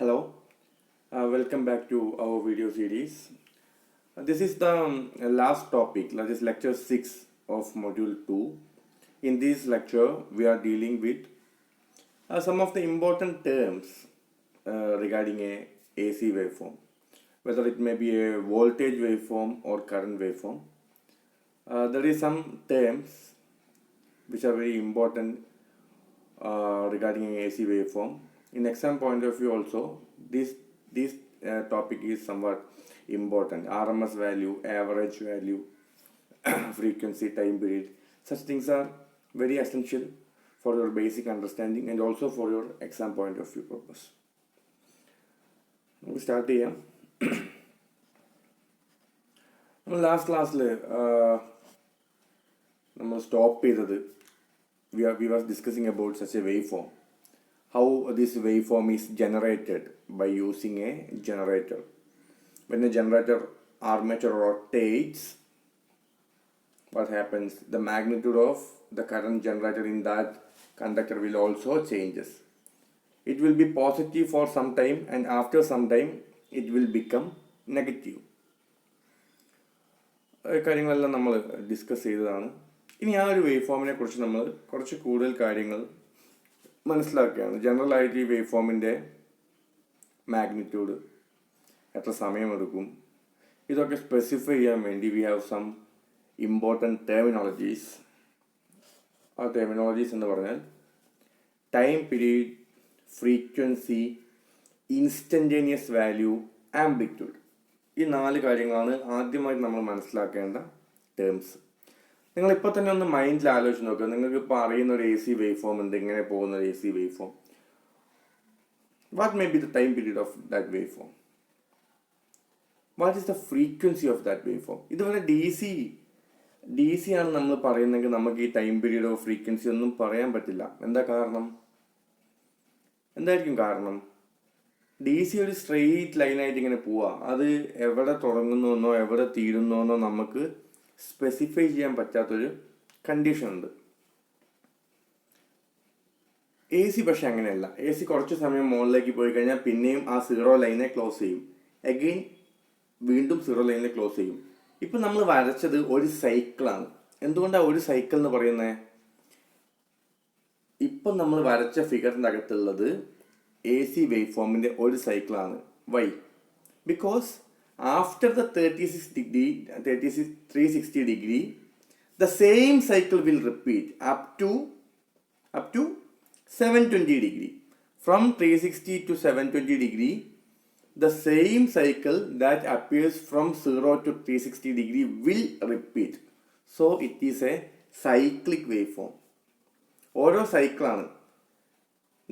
Hello, welcome back to our video series. This is the last topic, that is lecture 6 of module 2. In this lecture, we are dealing with some of the important terms regarding a AC waveform, whether it may be a voltage waveform or current waveform. There is some terms which are very important regarding an AC waveform. In exam point of view also, this topic is somewhat important. RMS value, average value, frequency, time period. Such things are very essential for your basic understanding and also for your exam point of view purpose. നമുക്ക് start ചെയ്യാം. നമ്മൾ last ക്ലാസ്സിൽ നമ്മൾ stop ചെയ്തത് we were discussing about such a waveform. How this waveform is generated by using a generator. When a generator armature rotates, what happens? The magnitude of the current generated in that conductor will also changes. It will be positive for some time and after some time it will become negative. കാര്യങ്ങളെല്ലാം നമ്മൾ discuss ചെയ്തതാണ്. ഇനി ആ ഒരു wave ഫോമിനെ കുറിച്ച് നമ്മൾ കുറച്ച് കൂടുതൽ കാര്യങ്ങൾ മനസ്സിലാക്കുകയാണ്. ജനറലായിട്ട് ഈ വേവ് ഫോമിൻ്റെ മാഗ്നിറ്റ്യൂഡ്, എത്ര സമയമെടുക്കും, ഇതൊക്കെ സ്പെസിഫൈ ചെയ്യാൻ വേണ്ടി we have some important terminologies. ആ ടെർമിനോളജീസ് എന്ന് പറഞ്ഞാൽ time period, frequency, instantaneous value, amplitude. ഈ 4 കാര്യങ്ങളാണ് ആദ്യമായിട്ട് നമ്മൾ മനസ്സിലാക്കേണ്ട ടേംസ്. നിങ്ങളിപ്പോൾ തന്നെ ഒന്ന് മൈൻഡിൽ ആലോചിച്ച് നോക്കുക. നിങ്ങൾക്ക് ഇപ്പോൾ അറിയുന്ന ഒരു AC വേവ് ഫോം ഉണ്ട്, ഇങ്ങനെ പോകുന്ന ഒരു AC wave form. What may be the time period of that wave form? What is the frequency of that wave form? ഇതുപോലെ ഡി സി ആണ് നമ്മൾ പറയുന്നെങ്കിൽ നമുക്ക് ഈ ടൈം പീരീഡോ ഫ്രീക്വൻസി ഒന്നും പറയാൻ പറ്റില്ല. എന്താ കാരണം? എന്തായിരിക്കും കാരണം? DC ഒരു സ്ട്രെയിറ്റ് ലൈനായിട്ട് ഇങ്ങനെ പോവുക. അത് എവിടെ തുടങ്ങുന്നുവെന്നോ എവിടെ തീരുന്നുവെന്നോ നമുക്ക് സ്പെസിഫൈ ചെയ്യാൻ പറ്റാത്തൊരു കണ്ടീഷൻ ഉണ്ട്. AC പക്ഷെ അങ്ങനെയല്ല. AC കുറച്ച് സമയം മുകളിലേക്ക് പോയി കഴിഞ്ഞാൽ പിന്നെയും ആ 0 ലൈനെ ക്ലോസ് ചെയ്യും, അഗെയിൻ വീണ്ടും 0 ലൈനെ ക്ലോസ് ചെയ്യും. ഇപ്പം നമ്മൾ വരച്ചത് ഒരു സൈക്കിളാണ്. എന്തുകൊണ്ടാണ് ഒരു സൈക്കിൾ എന്ന് പറയുന്നത്? ഇപ്പം നമ്മൾ വരച്ച ഫിഗറിൻ്റെ അകത്തുള്ളത് AC വേവ് ഫോമിൻ്റെ ഒരു സൈക്കിളാണ്. Y? Because after the 360 degree, the same cycle will repeat up to 720 degree. From 360 to 720 degree, the same cycle that appears from 0 to 360 degree will repeat. So it is a cyclic waveform. ഓരോ സൈക്കിളാണ്.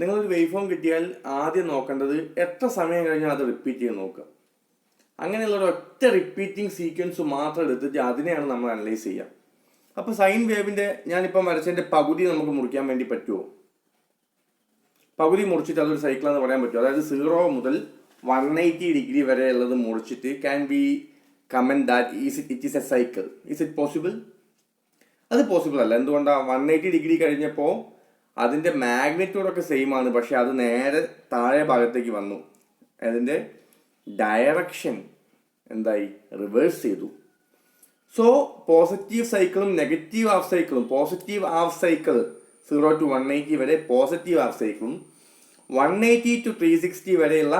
നിങ്ങളൊരു wave form കിട്ടിയാൽ ആദ്യം നോക്കേണ്ടത് എത്ര സമയം കഴിഞ്ഞാൽ അത് റിപ്പീറ്റ് ചെയ്ത് നോക്കുക. അങ്ങനെയുള്ള ഒരു ഒറ്റ റിപ്പീറ്റിംഗ് സീക്വൻസ് മാത്രം എടുത്തിട്ട് അതിനെയാണ് നമ്മൾ അനലൈസ് ചെയ്യുക. അപ്പോൾ സൈൻ വേവിൻ്റെ ഞാനിപ്പം വരച്ചതിൻ്റെ പകുതി നമുക്ക് മുറിക്കാൻ വേണ്ടി പറ്റുമോ? പകുതി മുറിച്ചിട്ട് അതൊരു സൈക്കിളാന്ന് പറയാൻ പറ്റുമോ? അതായത് 0 മുതൽ 180 ഡിഗ്രി വരെ ഉള്ളത് മുറിച്ചിട്ട് can be comment that it is A cycle? Is it possible? അത് പോസിബിൾ അല്ല. എന്തുകൊണ്ടാണ്? 180 ഡിഗ്രി കഴിഞ്ഞപ്പോൾ അതിൻ്റെ മാഗ്നിറ്റ്യൂഡൊക്കെ സെയിം ആണ്, പക്ഷെ അത് നേരെ താഴെ ഭാഗത്തേക്ക് വന്നു. അതിൻ്റെ ഡയറക്ഷൻ എന്തായി? റിവേഴ്സ് ചെയ്തു. സോ പോസിറ്റീവ് സൈക്കിളും നെഗറ്റീവ് ഹാഫ് സൈക്കിളും, പോസിറ്റീവ് ഹാഫ് സൈക്കിൾ 0 to 180 വരെ പോസിറ്റീവ് ഹാഫ് സൈക്കിളും 180 to 360 വരെയുള്ള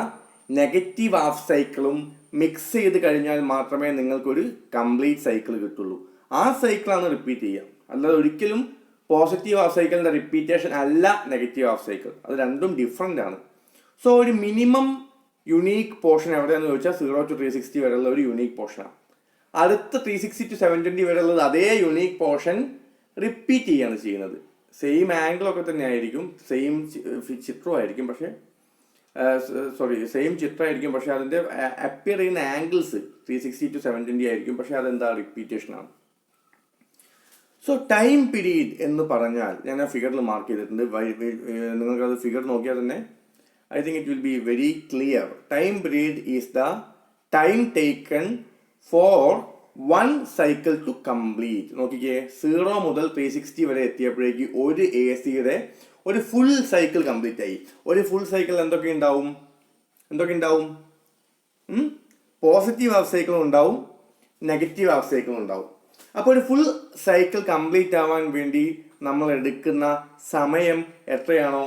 നെഗറ്റീവ് ഹാഫ് സൈക്കിളും മിക്സ് ചെയ്ത് കഴിഞ്ഞാൽ മാത്രമേ നിങ്ങൾക്കൊരു കംപ്ലീറ്റ് സൈക്കിൾ കിട്ടുള്ളൂ. ആ സൈക്കിളാണ് റിപ്പീറ്റ് ചെയ്യുക. അല്ലാതെ ഒരിക്കലും പോസിറ്റീവ് ഹാഫ് സൈക്കിളിൻ്റെ റിപ്പീറ്റേഷൻ അല്ല നെഗറ്റീവ് ഹാഫ് സൈക്കിൾ. അത് രണ്ടും ഡിഫറെൻ്റ് ആണ്. സോ ഒരു മിനിമം യുണീക്ക് പോർഷൻ എവിടെയാണെന്ന് ചോദിച്ചാൽ 0 to 360 വരെയുള്ള ഒരു യുണീക്ക് പോർഷനാണ്. അടുത്ത 360 to 720 വരെയുള്ളത് അതേ യുണീക്ക് പോർഷൻ റിപ്പീറ്റ് ചെയ്യാണ് ചെയ്യുന്നത്. സെയിം ആംഗിളൊക്കെ തന്നെ ആയിരിക്കും, സെയിം ചിത്രമായിരിക്കും, പക്ഷേ സെയിം ചിത്രമായിരിക്കും, പക്ഷേ അതിൻ്റെ അപ്പിയർ ചെയ്യുന്ന ആംഗിൾസ് 360 to 720 ആയിരിക്കും, പക്ഷേ അതെന്താ? റിപ്പീറ്റേഷനാണ്. സോ ടൈം പീരീഡ് എന്ന് പറഞ്ഞാൽ ഞാൻ ആ ഫിഗറിൽ മാർക്ക് ചെയ്തിട്ടുണ്ട്. നിങ്ങൾക്കത് ഫിഗർ നോക്കിയാൽ തന്നെ I think it will be very clear. Time period is the time taken for one cycle to complete. നോക്കിക്കേ, 0 മുതൽ 360 വരെ എത്തിയപ്പോഴേക്ക് ഒരു AC യുടെ ഒരു ഫുൾ സൈക്കിൾ കംപ്ലീറ്റ് ആയി. ഒരു ഫുൾ സൈക്കിൾ എന്തൊക്കെ ഉണ്ടാവും? എന്തൊക്കെ ഉണ്ടാവും? പോസിറ്റീവ് ഹാഫ് സൈക്കിളും ഉണ്ടാവും, നെഗറ്റീവ് ഹാഫ് സൈക്കിളും ഉണ്ടാവും. അപ്പോൾ ഒരു ഫുൾ സൈക്കിൾ കംപ്ലീറ്റ് ആവാൻ വേണ്ടി നമ്മൾ എടുക്കുന്ന സമയം എത്രയാണോ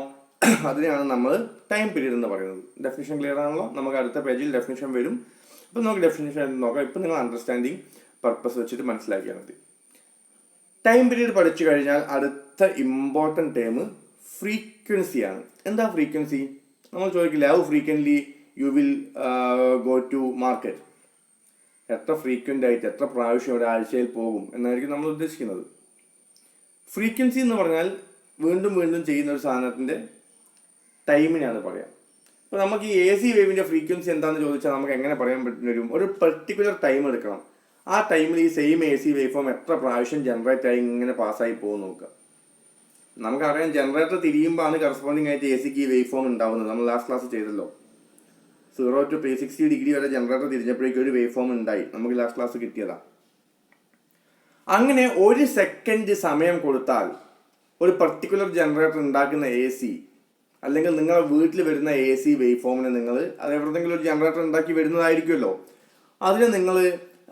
അതിനെയാണ് നമ്മൾ ടൈം പീരീഡ് എന്ന് പറയുന്നത്. ഡെഫിനിഷൻ ക്ലിയർ ആണല്ലോ? നമുക്ക് അടുത്ത പേജിൽ ഡെഫിനിഷൻ വരും. അപ്പം നമുക്ക് ഡെഫിനിഷൻ നോക്കാം. ഇപ്പം നിങ്ങൾ അണ്ടർസ്റ്റാൻഡിങ് പർപ്പസ് വെച്ചിട്ട് മനസ്സിലാക്കിയാൽ മതി. ടൈം പീരീഡ് പഠിച്ചു കഴിഞ്ഞാൽ അടുത്ത ഇമ്പോർട്ടൻറ്റ് ടേം ഫ്രീക്വൻസിയാണ്. എന്താ ഫ്രീക്വൻസി? നമ്മൾ ചോദിക്കില്ല how frequently you will go to market. എത്ര ഫ്രീക്വൻ്റ് ആയിട്ട് എത്ര പ്രാവശ്യം ഒരാഴ്ചയിൽ പോകും എന്നായിരിക്കും നമ്മൾ ഉദ്ദേശിക്കുന്നത്. ഫ്രീക്വൻസി എന്ന് പറഞ്ഞാൽ വീണ്ടും വീണ്ടും ചെയ്യുന്ന ഒരു സാധനത്തിൻ്റെ ടൈമിനാണ് പറയാം. അപ്പോൾ നമുക്ക് ഈ AC വേവിൻ്റെ ഫ്രീക്വൻസി എന്താണെന്ന് ചോദിച്ചാൽ നമുക്ക് എങ്ങനെ പറയാൻ വരും? ഒരു പെർട്ടിക്കുലർ ടൈം എടുക്കണം. ആ ടൈമിൽ ഈ സെയിം AC വേവ് ഫോം എത്ര പ്രാവശ്യം ജനറേറ്റ് ആയി ഇങ്ങനെ പാസ്സായി പോകും നോക്കുക. നമുക്കറിയാം ജനറേറ്റർ തിരിയുമ്പോഴാണ് കറസ്പോണ്ടിങ് ആയിട്ട് ACക്ക് ഈ വേവ് ഫോം ഉണ്ടാവുന്നത്. നമ്മൾ ലാസ്റ്റ് ക്ലാസ് ചെയ്തല്ലോ. 0 to 360 ഡിഗ്രി വരെ ജനറേറ്റർ തിരിഞ്ഞപ്പോഴേക്കും ഒരു വേവ് ഫോം ഉണ്ടായി. നമുക്ക് ലാസ്റ്റ് ക്ലാസ് കിട്ടിയതാണ്. അങ്ങനെ 1 സെക്കൻഡ് സമയം കൊടുത്താൽ ഒരു പർട്ടിക്കുലർ ജനറേറ്റർ ഉണ്ടാക്കുന്ന AC അല്ലെങ്കിൽ നിങ്ങളുടെ വീട്ടിൽ വരുന്ന AC വേവ് ഫോമിനെ നിങ്ങൾ അത് എവിടെയെങ്കിലും ഒരു ജനറേറ്റർ ഉണ്ടാക്കി വരുന്നതായിരിക്കുമല്ലോ,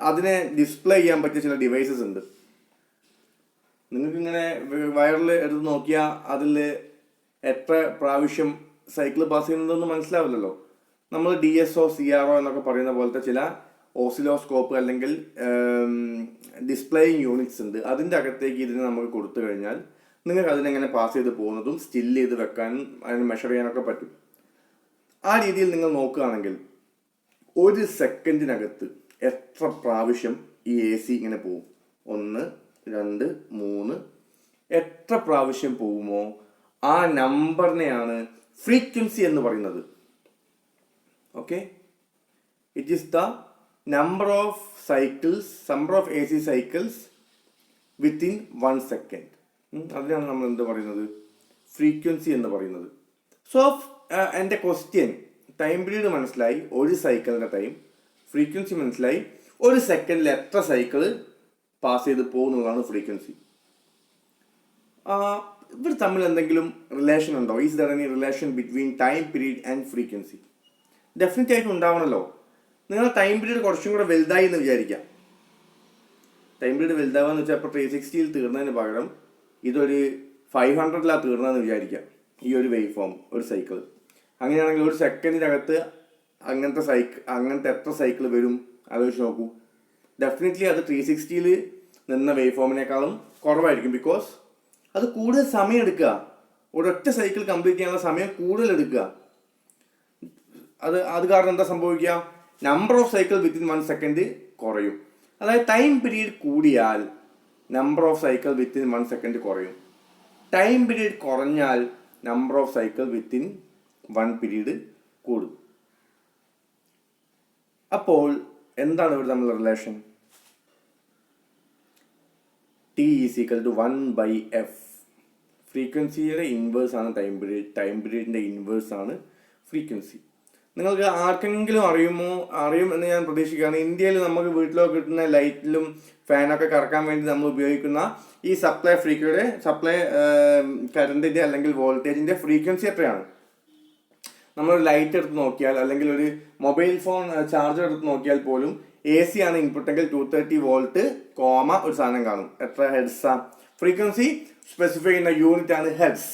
അതിനെ ഡിസ്പ്ലേ ചെയ്യാൻ പറ്റിയ ചില ഡിവൈസസ് ഉണ്ട്. നിങ്ങൾക്കിങ്ങനെ വയറിൽ എടുത്ത് നോക്കിയാൽ അതിൽ എത്ര പ്രാവശ്യം സൈക്കിൾ പാസ് ചെയ്യുന്നതെന്ന് മനസ്സിലാവില്ലല്ലോ. നമ്മൾ DSO CRO എന്നൊക്കെ പറയുന്ന പോലത്തെ ചില ഓസിലോസ്കോപ്പ് അല്ലെങ്കിൽ ഡിസ്പ്ലേയിങ് യൂണിറ്റ്സ് ഉണ്ട്. അതിൻ്റെ അകത്തേക്ക് ഇതിനെ നമുക്ക് കൊടുത്തു കഴിഞ്ഞാൽ നിങ്ങൾക്ക് അതിനെങ്ങനെ പാസ് ചെയ്ത് പോകുന്നതും സ്റ്റിൽ ചെയ്ത് വെക്കാനും അതിന് മെഷർ ചെയ്യാനൊക്കെ പറ്റും. ആ രീതിയിൽ നിങ്ങൾ നോക്കുകയാണെങ്കിൽ 1 സെക്കൻഡിനകത്ത് എത്ര പ്രാവശ്യം ഈ AC ഇങ്ങനെ പോകും? 1, 2, 3 എത്ര പ്രാവശ്യം പോകുമോ ആ നമ്പറിനെയാണ് ഫ്രീക്വൻസി എന്ന് പറയുന്നത്. Okay, it is the number of AC cycles within 1 second. അതിനാണ് നമ്മൾ എന്ത് പറയുന്നത്? ഫ്രീക്വൻസി എന്ന് പറയുന്നത്. സോ എൻ്റെ ക്വസ്റ്റ്യൻ ടൈം പീരീഡ് മനസ്സിലായി, 1 സൈക്കിളിൻ്റെ ടൈം. ഫ്രീക്വൻസി മനസ്സിലായി, 1 സെക്കൻഡിൽ എത്ര സൈക്കിൾ പാസ് ചെയ്ത് പോകുന്നതാണ് ഫ്രീക്വൻസി. ഇവർ തമ്മിൽ എന്തെങ്കിലും റിലേഷൻ ഉണ്ടോ? Is there any relation between time period and frequency? Definite ആയിട്ട് ഉണ്ടാവണമല്ലോ. നിങ്ങൾ ടൈം പീരീഡ് കുറച്ചും കൂടെ വലുതായി എന്ന് വിചാരിക്കാം. ടൈം പീരീഡ് വലുതാവുക എന്ന് വെച്ചാൽ ഇപ്പോൾ 360 തീർന്നതിന് പകരം ഇതൊരു 500 തീർന്നതെന്ന് വിചാരിക്കാം. ഈ ഒരു വേവ് ഫോം, ഒരു സൈക്കിൾ. അങ്ങനെയാണെങ്കിൽ 1 സെക്കൻഡിനകത്ത് അങ്ങനത്തെ എത്ര സൈക്കിൾ വരും ആലോചിച്ച് നോക്കൂ. ഡെഫിനറ്റ്ലി അത് 360 നിന്ന വേവ് ഫോമിനേക്കാളും കുറവായിരിക്കും. ബിക്കോസ് അത് കൂടുതൽ സമയം എടുക്കുക. ഒരൊറ്റ സൈക്കിൾ കംപ്ലീറ്റ് ചെയ്യാനുള്ള സമയം കൂടുതൽ എടുക്കുക. അത് കാരണം എന്താ സംഭവിക്കുക? Number of cycle within 1 second കുറയും. അതായത് ടൈം പീരീഡ് കൂടിയാൽ number of cycle within 1 second കുറയും. ടൈം പീരീഡ് കുറഞ്ഞാൽ number of cycle within 1 period കൂടും. അപ്പോൾ എന്താണ് ഇവിടെ തമ്മിലുള്ള റിലേഷൻ? T = 1/f. ഫ്രീക്വൻസിയുടെ ഇൻവേഴ്സ് ആണ് ടൈം പീരീഡ്. ടൈം പീരീഡിൻ്റെ ഇൻവേഴ്സ് ആണ് ഫ്രീക്വൻസി. നിങ്ങൾക്ക് ആർക്കെങ്കിലും അറിയും എന്ന് ഞാൻ പ്രതീക്ഷിക്കുകയാണ്. ഇന്ത്യയിൽ നമുക്ക് വീട്ടിലൊക്കെ കിട്ടുന്ന ലൈറ്റിലും ഫാനൊക്കെ കറക്കാൻ വേണ്ടി നമ്മൾ ഉപയോഗിക്കുന്ന ഈ സപ്ലൈ കറണ്ടിൻ്റെ അല്ലെങ്കിൽ വോൾട്ടേജിൻ്റെ ഫ്രീക്വൻസി എത്രയാണ്? നമ്മളൊരു ലൈറ്റ് എടുത്ത് നോക്കിയാൽ അല്ലെങ്കിൽ ഒരു മൊബൈൽ ഫോൺ ചാർജർ എടുത്ത് നോക്കിയാൽ പോലും AC ആണ് ഇൻപുട്ടെങ്കിൽ 230 വോൾട്ട് ഒരു സാധനം കാണും. എത്ര ഹെഡ്സാ? ഫ്രീക്വൻസി സ്പെസിഫൈ ചെയ്യുന്ന യൂണിറ്റ് ആണ് ഹെഡ്സ്.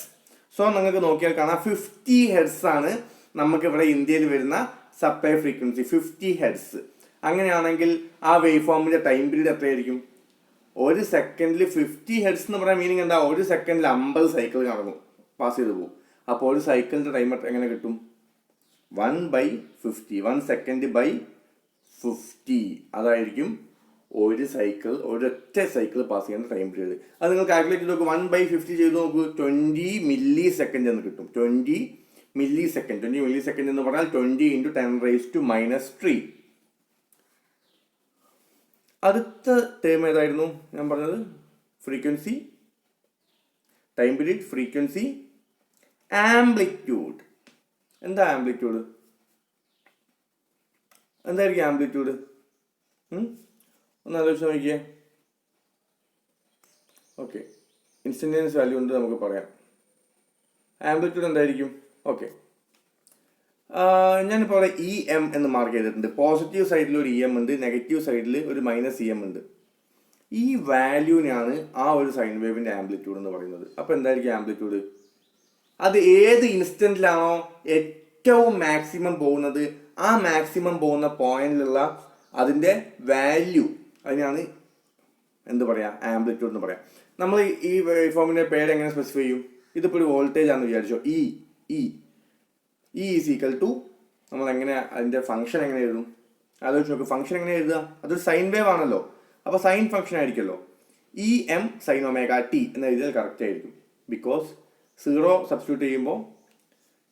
സോ നിങ്ങൾക്ക് നോക്കിയാൽ കാണാം 50 ഹെഡ്സ് ആണ് നമുക്ക് ഇവിടെ ഇന്ത്യയിൽ വരുന്ന സപ്ലൈ ഫ്രീക്വൻസി. 50 ഹെഡ്സ്. അങ്ങനെയാണെങ്കിൽ ആ വേവ് ഫോമിൻ്റെ ടൈം പീരീഡ് എത്രയായിരിക്കും? 1 സെക്കൻഡിൽ 50 ഹെഡ്സ് എന്ന് പറയാൻ മീനിങ് എന്താ? 1 സെക്കൻഡിൽ 50 സൈക്കിൾ കറങ്ങും, പാസ് ചെയ്ത് പോകും. അപ്പോൾ ഒരു സൈക്കിളിൻ്റെ ടൈം എങ്ങനെ കിട്ടും? 1/50. 1 സെക്കൻഡ് ബൈ 50 അതായിരിക്കും ഒരൊറ്റ സൈക്കിൾ പാസ് ചെയ്യുന്ന ടൈം പീരീഡ്. അത് നിങ്ങൾ കാൽക്കുലേറ്റ് ചെയ്ത് നോക്കൂ. 1/50 ചെയ്ത് നോക്കൂ. 20 മില്ലി സെക്കൻഡ് എന്ന് കിട്ടും. 20 മില്ലി സെക്കൻഡ് എന്ന് പറഞ്ഞാൽ 20 × 10⁻³ അടുത്ത ടേം ഏതായിരുന്നു ഞാൻ പറഞ്ഞത്? Frequency, time period, frequency, amplitude. എന്താ ആംപ്ലിറ്റ്യൂഡ്? എന്തായിരിക്കും ആംപ്ലിറ്റ്യൂഡ്? ഒന്ന് ആലോചിച്ച് നോക്കിയേ. ഓക്കെ, ഇൻസ്റ്റന്റേനിയസ് വാല്യൂ ഉണ്ട് നമുക്ക് പറയാം. ആംപ്ലിറ്റ്യൂഡ് എന്തായിരിക്കും? ഓക്കെ, ഞാനിപ്പോൾ അവിടെ ഇ എം എന്ന് മാർക്ക് ചെയ്തിട്ടുണ്ട്. പോസിറ്റീവ് സൈഡിൽ ഒരു ഇ എം ഉണ്ട്, നെഗറ്റീവ് സൈഡിൽ ഒരു മൈനസ് ഇ എം ഉണ്ട്. ഈ വാല്യൂവിനാണ് ആ ഒരു സൈൻ വേവിൻ്റെ ആംപ്ലിറ്റ്യൂഡ് എന്ന് പറയുന്നത്. അപ്പോൾ എന്തായിരിക്കും ആംപ്ലിറ്റ്യൂഡ്? അത് ഏത് ഇൻസ്റ്റൻറ്റിലാണോ ഏറ്റവും മാക്സിമം പോകുന്നത്, ആ മാക്സിമം പോകുന്ന പോയിന്റിലുള്ള അതിൻ്റെ വാല്യൂ, അതിനാണ് എന്ത് പറയാം, ആംപ്ലിറ്റ്യൂഡ് എന്ന് പറയാം. നമ്മൾ ഈ വേവ് ഫോമിൻ്റെ പേര് എങ്ങനെ സ്പെസിഫൈ ചെയ്യും? ഇതിപ്പോൾ ഒരു വോൾട്ടേജ് ആണെന്ന് വിചാരിച്ചോ, ഇ ഈസ് ഈക്വൽ ടു, നമ്മൾ എങ്ങനെ അതിൻ്റെ ഫംഗ്ഷൻ എങ്ങനെ എഴുതും? ആലോചിച്ച് നോക്ക്, ഫംഗ്ഷൻ എങ്ങനെ എഴുതുക? അതൊരു സൈൻ വേവ് ആണല്ലോ, അപ്പോൾ സൈൻ ഫംഗ്ഷൻ ആയിരിക്കുമല്ലോ. E M sine omega T എന്ന് എഴുതിയാൽ കറക്റ്റ് ആയിരിക്കും. ബിക്കോസ് 0 സബ്സ്റ്റിറ്റ്യൂട്ട് ചെയ്യുമ്പോൾ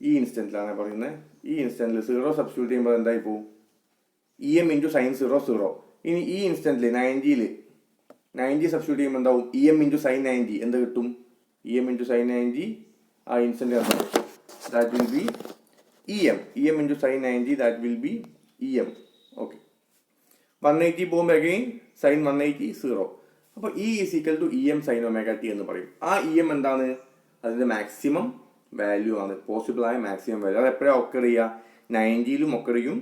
ഈ ഇൻസ്റ്റൻറ്റിലാണ് പറയുന്നത്, ഈ ഇൻസ്റ്റൻറ്റിൽ 0 സബ്സ്റ്റിറ്റ്യൂട്ട് ചെയ്യുമ്പോൾ എന്തായി പോകും? E M into sign 0. ഇനി ഈ ഇൻസ്റ്റൻറ്റിൽ 90 സബ്സ്റ്റിറ്റ്യൂട്ട് ചെയ്യുമ്പോൾ എന്താവും? ഇ എം ഇൻറ്റു സൈൻ 90 എന്ത് കിട്ടും? ഇ എം ഇൻറ്റു സൈൻ 90 ആ ഇൻസ്റ്റൻറ്റ് എന്താവും? That will be E M into sine 90 that will be E M. Okay, 180 പോകുമ്പോൾ അഗെയിൻ സൈൻ 180 0. അപ്പോൾ E is equal to E M sine omega T എന്ന് പറയും. ആ E M എന്താണ്? അതിൻ്റെ maximum value ആണ്, പോസിബിളായ മാക്സിമം വാല്യൂ. അത് എപ്പോഴാണ് ഒക്കർ ചെയ്യുക? 90ലും ഒക്കർ ചെയ്യും,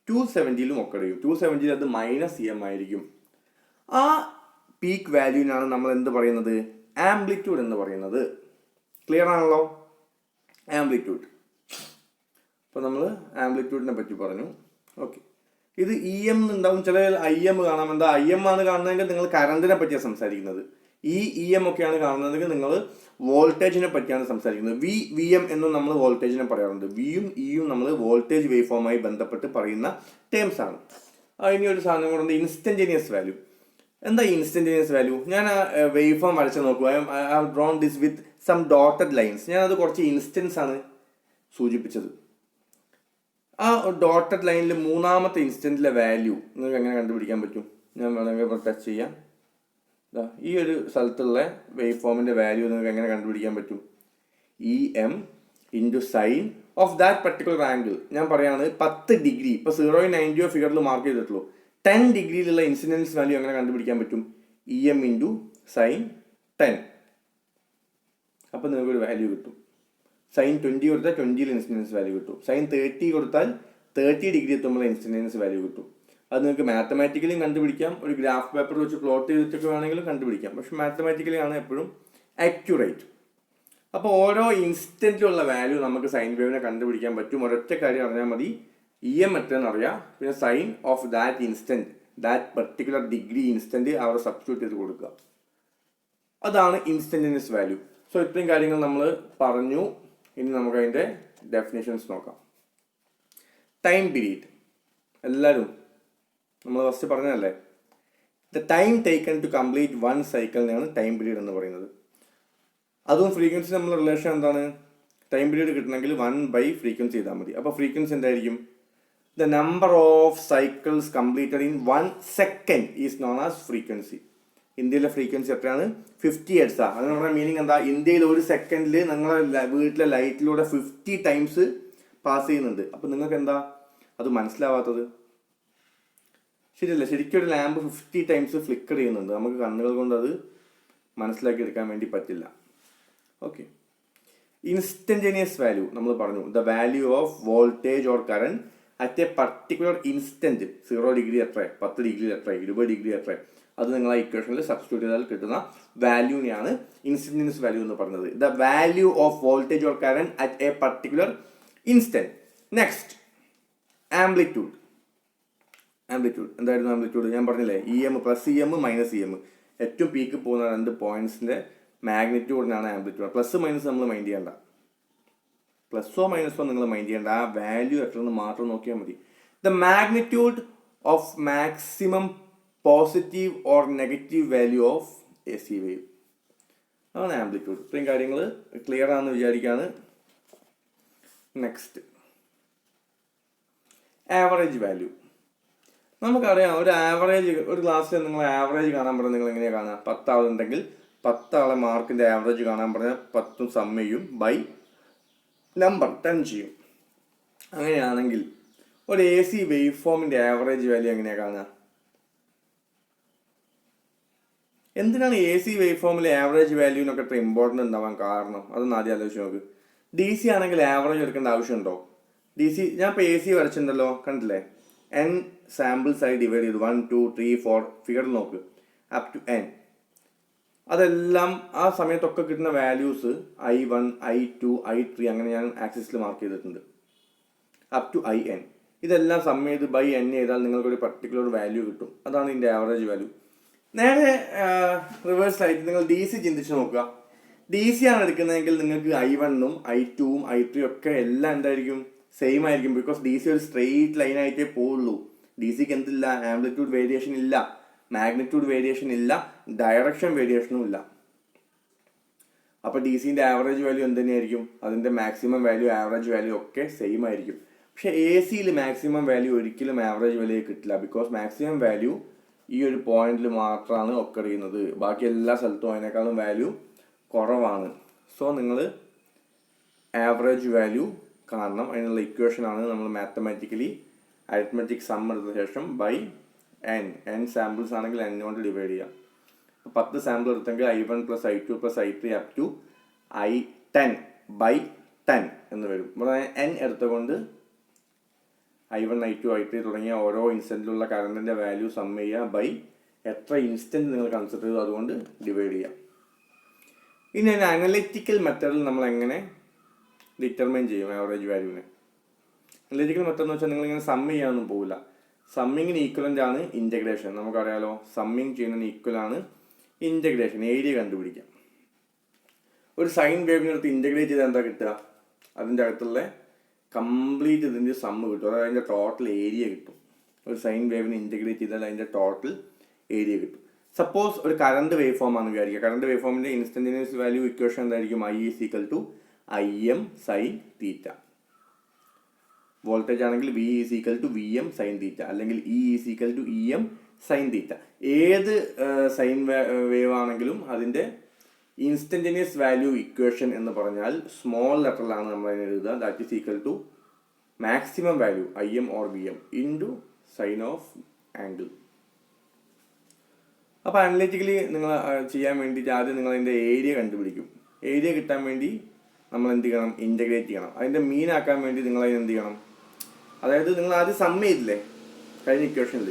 270ലും ഒക്കർ ചെയ്യും. 270 അത് മൈനസ് ഇ എം ആയിരിക്കും. ആ പീക്ക് വാല്യൂവിനാണ് നമ്മൾ എന്ത് പറയുന്നത്? ആംപ്ലിറ്റ്യൂഡ് എന്ന് പറയുന്നത്. ക്ലിയർ ആണല്ലോ? ആംപ്ലിറ്റ്യൂഡ്. അപ്പോൾ നമ്മൾ ആംപ്ലിറ്റ്യൂഡിനെ പറ്റി പറഞ്ഞു. ഓക്കെ, ഇത് ഇ എം ഉണ്ടാവും, ചില ഐ എം കാണാം. എന്താ ഐ എം ആണ് കാണുന്നതെങ്കിൽ നിങ്ങൾ കറണ്ടിനെ പറ്റിയാണ് സംസാരിക്കുന്നത്. ഇ എം ഒക്കെയാണ് കാണുന്നതെങ്കിൽ നിങ്ങൾ വോൾട്ടേജിനെ പറ്റിയാണ് സംസാരിക്കുന്നത്. വി എം എന്നും നമ്മൾ വോൾട്ടേജിനെ പറയാറുണ്ട്. വിയും ഇയും നമ്മൾ വോൾട്ടേജ് വേവ് ഫോമായി ബന്ധപ്പെട്ട് പറയുന്ന ടേംസ് ആണ്. ഇനി ഒരു സാധനം കൂടെ, ഇൻസ്റ്റന്റേനിയസ് വാല്യൂ. എന്താ ഇൻസ്റ്റന്റേനിയസ് വാല്യൂ? ഞാൻ ആ വേവ് ഫോം വരച്ച് നോക്കുക. I have drawn this with some dotted lines. ഞാനത് കുറച്ച് ഇൻസ്റ്റൻസ് ആണ് സൂചിപ്പിച്ചത്. ആ ഡോട്ടഡ് ലൈനിൽ മൂന്നാമത്തെ ഇൻസ്റ്റൻറ്റിലെ വാല്യൂ നിങ്ങൾക്ക് എങ്ങനെ കണ്ടുപിടിക്കാൻ പറ്റും? ഞാൻ വേണമെങ്കിൽ ടച്ച് ചെയ്യാം. ഈ ഒരു സ്ഥലത്തുള്ള വേവ് ഫോമിൻ്റെ വാല്യൂ നിങ്ങൾക്ക് എങ്ങനെ കണ്ടുപിടിക്കാൻ പറ്റും? E M into sine of that particular angle. ഞാൻ പറയുകയാണ് 10 ഡിഗ്രി, ഇപ്പോൾ 0 90 ഫിഗറിൽ മാർക്ക് ചെയ്തിട്ടുള്ളൂ. 10 ഡിഗ്രിയിലുള്ള ഇൻസിഡൻസ് വാല്യൂ എങ്ങനെ കണ്ടുപിടിക്കാൻ പറ്റും? E M into sign 10. അപ്പോൾ നിങ്ങൾക്കൊരു വാല്യൂ കിട്ടും. സൈൻ 20 കൊടുത്താൽ 20ൽ ഇൻസിഡൻസ് വാല്യൂ കിട്ടും. സൈൻ 30 കൊടുത്താൽ 30 ഡിഗ്രി എത്തുമ്പോൾ ഇൻസിഡൻസ് വാല്യൂ കിട്ടും. അത് നിങ്ങൾക്ക് മാത്തമാറ്റിക്കലിയും കണ്ടുപിടിക്കാം, ഒരു ഗ്രാഫ് പേപ്പർ വെച്ച് പ്ലോട്ട് ചെയ്തിട്ടൊക്കെ വേണമെങ്കിലും കണ്ടുപിടിക്കാം. പക്ഷെ മാത്തമാറ്റിക്കലി ആണ് എപ്പോഴും ആക്യുറേറ്റ്. അപ്പോൾ ഓരോ ഇൻസ്റ്റൻറ്റിലുള്ള വാല്യൂ നമുക്ക് സൈൻ വേവിനെ കണ്ടുപിടിക്കാൻ പറ്റും. ഒരൊറ്റ കാര്യം അറിഞ്ഞാൽ മതി, ഇ എം എത്രയെന്ന് അറിയാം, പിന്നെ sine of that instant, that particular degree instant അവിടെ സബ്സ്റ്റിറ്റ്യൂട്ട് ചെയ്ത് കൊടുക്കുക. അതാണ് ഇൻസ്റ്റൻറ്റേനിയസ് വാല്യൂ. സോ ഇത്രയും കാര്യങ്ങൾ നമ്മൾ പറഞ്ഞു. ഇനി നമുക്ക് അതിൻ്റെ ഡെഫിനേഷൻസ് നോക്കാം. ടൈം പീരീഡ് എല്ലാവരും നമ്മൾ ഫസ്റ്റ് പറഞ്ഞതല്ലേ, the time taken to complete one സൈക്കിളിനെയാണ് ടൈം പീരീഡ് എന്ന് പറയുന്നത്. അതും ഫ്രീക്വൻസി നമ്മൾ റിലേഷൻ എന്താണ്? ടൈം പീരീഡ് കിട്ടണമെങ്കിൽ 1/ഫ്രീക്വൻസി ചെയ്താൽ മതി. അപ്പോൾ ഫ്രീക്വൻസി എന്തായിരിക്കും? The number of cycles completed in 1 second is known as frequency. ഇന്ത്യയിലെ ഫ്രീക്വൻസി എത്രയാണ്? 50 Hz. അത് നമ്മുടെ മീനിങ് എന്താ? ഇന്ത്യയിൽ ഒരു സെക്കൻഡിൽ നിങ്ങളുടെ വീട്ടിലെ ലൈറ്റിലൂടെ 50 ടൈംസ് പാസ് ചെയ്യുന്നുണ്ട്. അപ്പോൾ നിങ്ങൾക്ക് എന്താ അത് മനസ്സിലാവാത്തത്? ശരിയല്ല, ശരിക്കും ഒരു ലാമ്പ് 50 ടൈംസ് ഫ്ലിക്കർ ചെയ്യുന്നുണ്ട്. നമുക്ക് കണ്ണുകൾ കൊണ്ട് അത് മനസ്സിലാക്കി എടുക്കാൻ വേണ്ടി പറ്റില്ല. ഓക്കെ, ഇൻസ്റ്റന്റേനിയസ് വാല്യൂ നമ്മൾ പറഞ്ഞു. The value of voltage or current at A particular instant. 0 degree എത്ര, 10 ഡിഗ്രി എത്ര, 20 ഡിഗ്രി എത്ര, അത് നിങ്ങൾ ആ ഇക്വേഷനിൽ സബ്സ്റ്റിറ്റ്യൂട്ട് ചെയ്താൽ കിട്ടുന്ന വാല്യൂനെയാണ് ഇൻസ്റ്റന്റേനിയസ് വാല്യൂ എന്ന് പറയുന്നത്. The value of voltage or current at A particular instant. Next, amplitude. Amplitude എന്തായിരുന്നു? ആംപ്ലിറ്റ്യൂഡ് ഞാൻ പറഞ്ഞില്ലേ, E M plus E M minus E M. ഏറ്റവും പീക്ക് പോകുന്ന 2 പോയിന്റ്സിന്റെ മാഗ്നിറ്റ്യൂഡിനാണ് ആംപ്ലിറ്റ്യൂഡ്. പ്ലസ് മൈനസ് നമ്മൾ മൈൻഡ് ചെയ്യേണ്ട, പ്ലസ്സോ മൈനസോ നിങ്ങൾ മൈൻഡ് ചെയ്യേണ്ട, ആ വാല്യൂ എത്രയെന്ന് മാത്രം നോക്കിയാൽ മതി. The magnitude of maximum positive or negative value of A C wave ആണ് ആംപ്ലിറ്റ്യൂഡ്. ഇത്രയും കാര്യങ്ങൾ ക്ലിയർ ആണെന്ന് വിചാരിക്കുകയാണ്. Next, average value. നമുക്കറിയാം, ഒരു ആവറേജ്, ഒരു ക്ലാസ്സിൽ നിങ്ങൾ ആവറേജ് കാണാൻ പറഞ്ഞാൽ നിങ്ങൾ എങ്ങനെയാണ് കാണുക? 10 ആളുണ്ടെങ്കിൽ 10 ആളെ മാർക്കിൻ്റെ ആവറേജ് കാണാൻ പറഞ്ഞാൽ 10 സം ചെയ്യും, ബൈ നമ്പർ 10 ചെയ്യും. അങ്ങനെയാണെങ്കിൽ ഒരു എ സി വേവ് ഫോമിൻ്റെ ആവറേജ് വാല്യൂ എങ്ങനെയാണ് കാണുക? എന്തിനാണ് എ സി വേവ് ഫോമിലെ ആവറേജ് വാല്യൂവിനൊക്കെ അത്ര ഇമ്പോർട്ടൻ്റ് ഉണ്ടാവാൻ കാരണം? അതൊന്ന് ആദ്യം ആലോചിച്ച് നോക്ക്. ഡി സി ആണെങ്കിൽ ആവറേജ് എടുക്കേണ്ട ആവശ്യമുണ്ടോ? DC ഞാൻ ഇപ്പോൾ AC വരച്ചിട്ടുണ്ടല്ലോ, കണ്ടില്ലേ? n സാമ്പിൾസ് ആയി ഡിവൈഡ് ചെയ്തു, 1 2 3 4 ഫിഗറിൽ നോക്ക്, അപ് ടു n. അതെല്ലാം ആ സമയത്തൊക്കെ കിട്ടുന്ന വാല്യൂസ് I1 I2 I3 അങ്ങനെ ഞാൻ ആക്സിസിൽ മാർക്ക് ചെയ്തിട്ടുണ്ട്, അപ് ടു IN. ഇതെല്ലാം സം ചെയ്ത് ബൈ n ചെയ്താൽ നിങ്ങൾക്കൊരു പർട്ടിക്കുലർ വാല്യൂ കിട്ടും. അതാണ് ഇതിൻ്റെ ആവറേജ് വാല്യൂ. നേരെ റിവേഴ്സായിട്ട് നിങ്ങൾ DC ചിന്തിച്ച് നോക്കുക. DC ആണ് എടുക്കുന്നതെങ്കിൽ നിങ്ങൾക്ക് I1ഉം I2ഉം I3 ഒക്കെ എല്ലാം എന്തായിരിക്കും? സെയിം ആയിരിക്കും. ബിക്കോസ് DC ഒരു സ്ട്രെയിറ്റ് ലൈൻ ആയിട്ടേ പോവുള്ളൂ. DCക്ക് എന്തില്ല? ആംപ്ലിറ്റ്യൂഡ് വേരിയേഷൻ ഇല്ല, മാഗ്നിറ്റ്യൂഡ് വേരിയേഷൻ ഇല്ല, ഡയറക്ഷൻ വേരിയേഷനും ഇല്ല. അപ്പോൾ DCൻ്റെ ആവറേജ് വാല്യൂ എന്ത് തന്നെയായിരിക്കും? അതിൻ്റെ മാക്സിമം വാല്യൂ, ആവറേജ് വാല്യൂ ഒക്കെ സെയിം ആയിരിക്കും. പക്ഷേ AC മാക്സിമം വാല്യൂ ഒരിക്കലും ആവറേജ് വാല്യൂ കിട്ടില്ല. ബിക്കോസ് മാക്സിമം വാല്യൂ ഈ ഒരു പോയിന്റിൽ മാത്രമാണ് ഒക്കർ ചെയ്യുന്നത്, ബാക്കി എല്ലാ സ്ഥലത്തും അതിനേക്കാളും വാല്യൂ കുറവാണ്. സോ നിങ്ങൾ ആവറേജ് വാല്യൂ കാണണം. അതിനുള്ള ഇക്വേഷനാണ് നമ്മൾ മാത്തമാറ്റിക്കലി അരിത്മെറ്റിക് സം എടുത്ത ശേഷം ബൈ n സാമ്പിൾസ് ആണെങ്കിൽ n കൊണ്ട് ഡിവൈഡ് ചെയ്യാം. 10 സാമ്പിൾ എടുത്തെങ്കിൽ I1 + I2 + I3 up to I10 by 10 എന്ന് വരും. ഇവിടെ n എടുത്തുകൊണ്ട് I1 I2 I3 തുടങ്ങിയ ഓരോ ഇൻസ്റ്റൻറ്റിലുള്ള കറണ്ടിൻ്റെ വാല്യൂ സം ചെയ്യുക ബൈ എത്ര ഇൻസ്റ്റൻറ്റ് നിങ്ങൾ കൺസിഡർ ചെയ്തു അതുകൊണ്ട് ഡിവൈഡ് ചെയ്യാം. ഇനി ഒരു അനലിറ്റിക്കൽ മെത്തേഡിൽ നമ്മൾ എങ്ങനെ ഡിറ്റർമൈൻ ചെയ്യും ആവറേജ് വാല്യൂവിനെ? അനലിറ്റിക്കൽ മെത്തേഡ് എന്ന് വെച്ചാൽ നിങ്ങളിങ്ങനെ സം ചെയ്യാനൊന്നും പോകില്ല. സമ്മിങ്ങിന് ഈക്വലൻ്റ് ആണ് ഇൻറ്റഗ്രേഷൻ. നമുക്കറിയാലോ, സമ്മിങ് ചെയ്യുന്നതിന് ഈക്വലാണ് ഇൻറ്റഗ്രേഷൻ. ഏരിയ കണ്ടുപിടിക്കാം. ഒരു സൈൻ വേവിനടുത്ത് ഇൻറ്റഗ്രേറ്റ് ചെയ്താൽ എന്താ കിട്ടുക? അതിൻ്റെ അകത്തുള്ള കംപ്ലീറ്റ് ഇതിൻ്റെ സമ്മ് കിട്ടും, അതായത് അതിൻ്റെ ടോട്ടൽ ഏരിയ കിട്ടും. ഒരു സൈൻ വേവിന് ഇൻറ്റഗ്രേറ്റ് ചെയ്താൽ അതിൻ്റെ ടോട്ടൽ ഏരിയ കിട്ടും. സപ്പോസ് ഒരു കറണ്ട് വേവ് ഫോം ആണെന്ന് വിചാരിക്കുക. കറണ്ട് വേവ് ഫോമിൻ്റെ ഇൻസ്റ്റൻറ്റേനിയസ് വാല്യൂ ഇക്വേഷൻ എന്തായിരിക്കും? I = Im sin θ. വോൾട്ടേജ് ആണെങ്കിൽ V = Vm sin θ, അല്ലെങ്കിൽ E = Em sin θ. ഏത് സൈൻ വേവ് ആണെങ്കിലും അതിൻ്റെ ഇൻസ്റ്റൻറ്റേനിയസ് വാല്യൂ ഇക്വേഷൻ എന്ന് പറഞ്ഞാൽ സ്മോൾ ലെറ്ററിലാണ് നമ്മൾ അതിനെ എഴുതുക. That is equal to maximum value Im or Vm into sine of angle. അപ്പോൾ അനലിറ്റിക്കലി നിങ്ങൾ ചെയ്യാൻ വേണ്ടിയിട്ട് ആദ്യം നിങ്ങൾ അതിൻ്റെ ഏരിയ കണ്ടുപിടിക്കും. ഏരിയ കിട്ടാൻ വേണ്ടി നമ്മൾ എന്ത് ചെയ്യണം? ഇൻറ്റഗ്രേറ്റ് ചെയ്യണം. അതിൻ്റെ മീൻ ആക്കാൻ വേണ്ടി നിങ്ങൾ അതിന് എന്ത് ചെയ്യണം? അതായത് നിങ്ങൾ ആദ്യം സം ചെയ്തില്ലേ കഴിഞ്ഞ ഇക്വേഷനിൽ,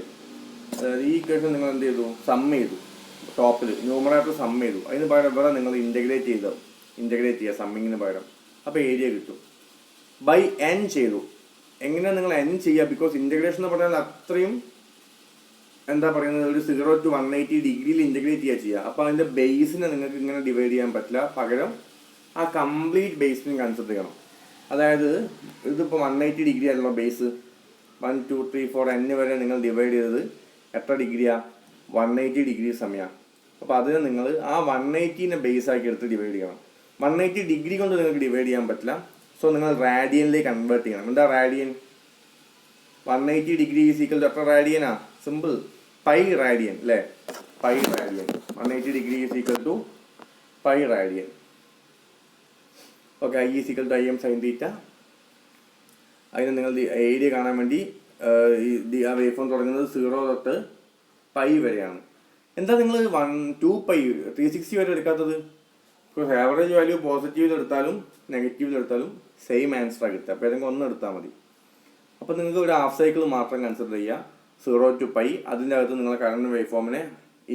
അതായത് ഈ ഇക്വേഷൻ നിങ്ങൾ എന്ത് ചെയ്തു? സം ചെയ്തു, ടോപ്പിൽ ന്യൂമറേറ്റർ സം ചെയ്തു. അതിന് പകരം ഇവിടെ നിങ്ങൾ ഇൻറ്റഗ്രേറ്റ് ചെയ്യുക സമ്മിങ്ങിന് പകരം. അപ്പോൾ ഏരിയ കിട്ടും. ബൈ n ചെയ്തു. എങ്ങനെയാണ് നിങ്ങൾ n ചെയ്യുക? ബിക്കോസ് ഇൻറ്റഗ്രേഷൻ എന്ന് പറഞ്ഞാൽ അത്രയും എന്താ പറയുന്നത്, ഒരു 0 to 180 ഡിഗ്രിയിൽ ഇൻറ്റഗ്രേറ്റ് ചെയ്യുക. അപ്പോൾ അതിൻ്റെ ബേസിനെ നിങ്ങൾക്ക് ഇങ്ങനെ ഡിവൈഡ് ചെയ്യാൻ പറ്റില്ല. പകരം ആ കംപ്ലീറ്റ് ബേസിനെ കൺസിഡർ ചെയ്യണം. അതായത് ഇതിപ്പോൾ 180 ഡിഗ്രി ആണല്ലോ ബേസ്. 1 2 3 4 n വരെ നിങ്ങൾ ഡിവൈഡ് ചെയ്തത് എത്ര ഡിഗ്രിയാണ്? 180 ഡിഗ്രി സമയമാണ്. അപ്പോൾ അതിനെ നിങ്ങൾ ആ 180നെ ബേസ് ആക്കി എടുത്ത് ഡിവൈഡ് ചെയ്യണം. 180 ഡിഗ്രി കൊണ്ട് നിങ്ങൾക്ക് ഡിവൈഡ് ചെയ്യാൻ പറ്റില്ല. സോ നിങ്ങൾ റാഡിയനിലേക്ക് കൺവേർട്ട് ചെയ്യണം. എന്താ റാഡിയൻ? 180 ഡിഗ്രി ഈക്വൽ ടു എത്ര റാഡിയനാ? സിമ്പിൾ, പൈ റാഡിയൻ അല്ലേ? Pi radian. 180 degree equal to pi radian. Okay, I = Im sin θ. അതിന് നിങ്ങൾ ഏരിയ കാണാൻ വേണ്ടി ആ വേവ് ഫോം തുടങ്ങുന്നത് 0 തൊട്ട് പൈ വരെയാണ്. എന്താ നിങ്ങൾ 2 പൈ 360 വരെ എടുക്കാത്തത്? ബിക്കോസ് ആവറേജ് വാല്യൂ പോസിറ്റീവിൽ എടുത്താലും നെഗറ്റീവിൽ എടുത്താലും സെയിം ആൻസറാണ് കിട്ടുക. അപ്പോൾ ഏതെങ്കിലും ഒന്ന് എടുത്താൽ മതി. അപ്പോൾ നിങ്ങൾക്ക് ഒരു ഹാഫ് സൈക്കിൾ മാത്രം കൺസിഡർ ചെയ്യുക, 0 to പൈ. അതിൻ്റെ അകത്ത് നിങ്ങൾ കറണ്ട് വേവ് ഫോമിനെ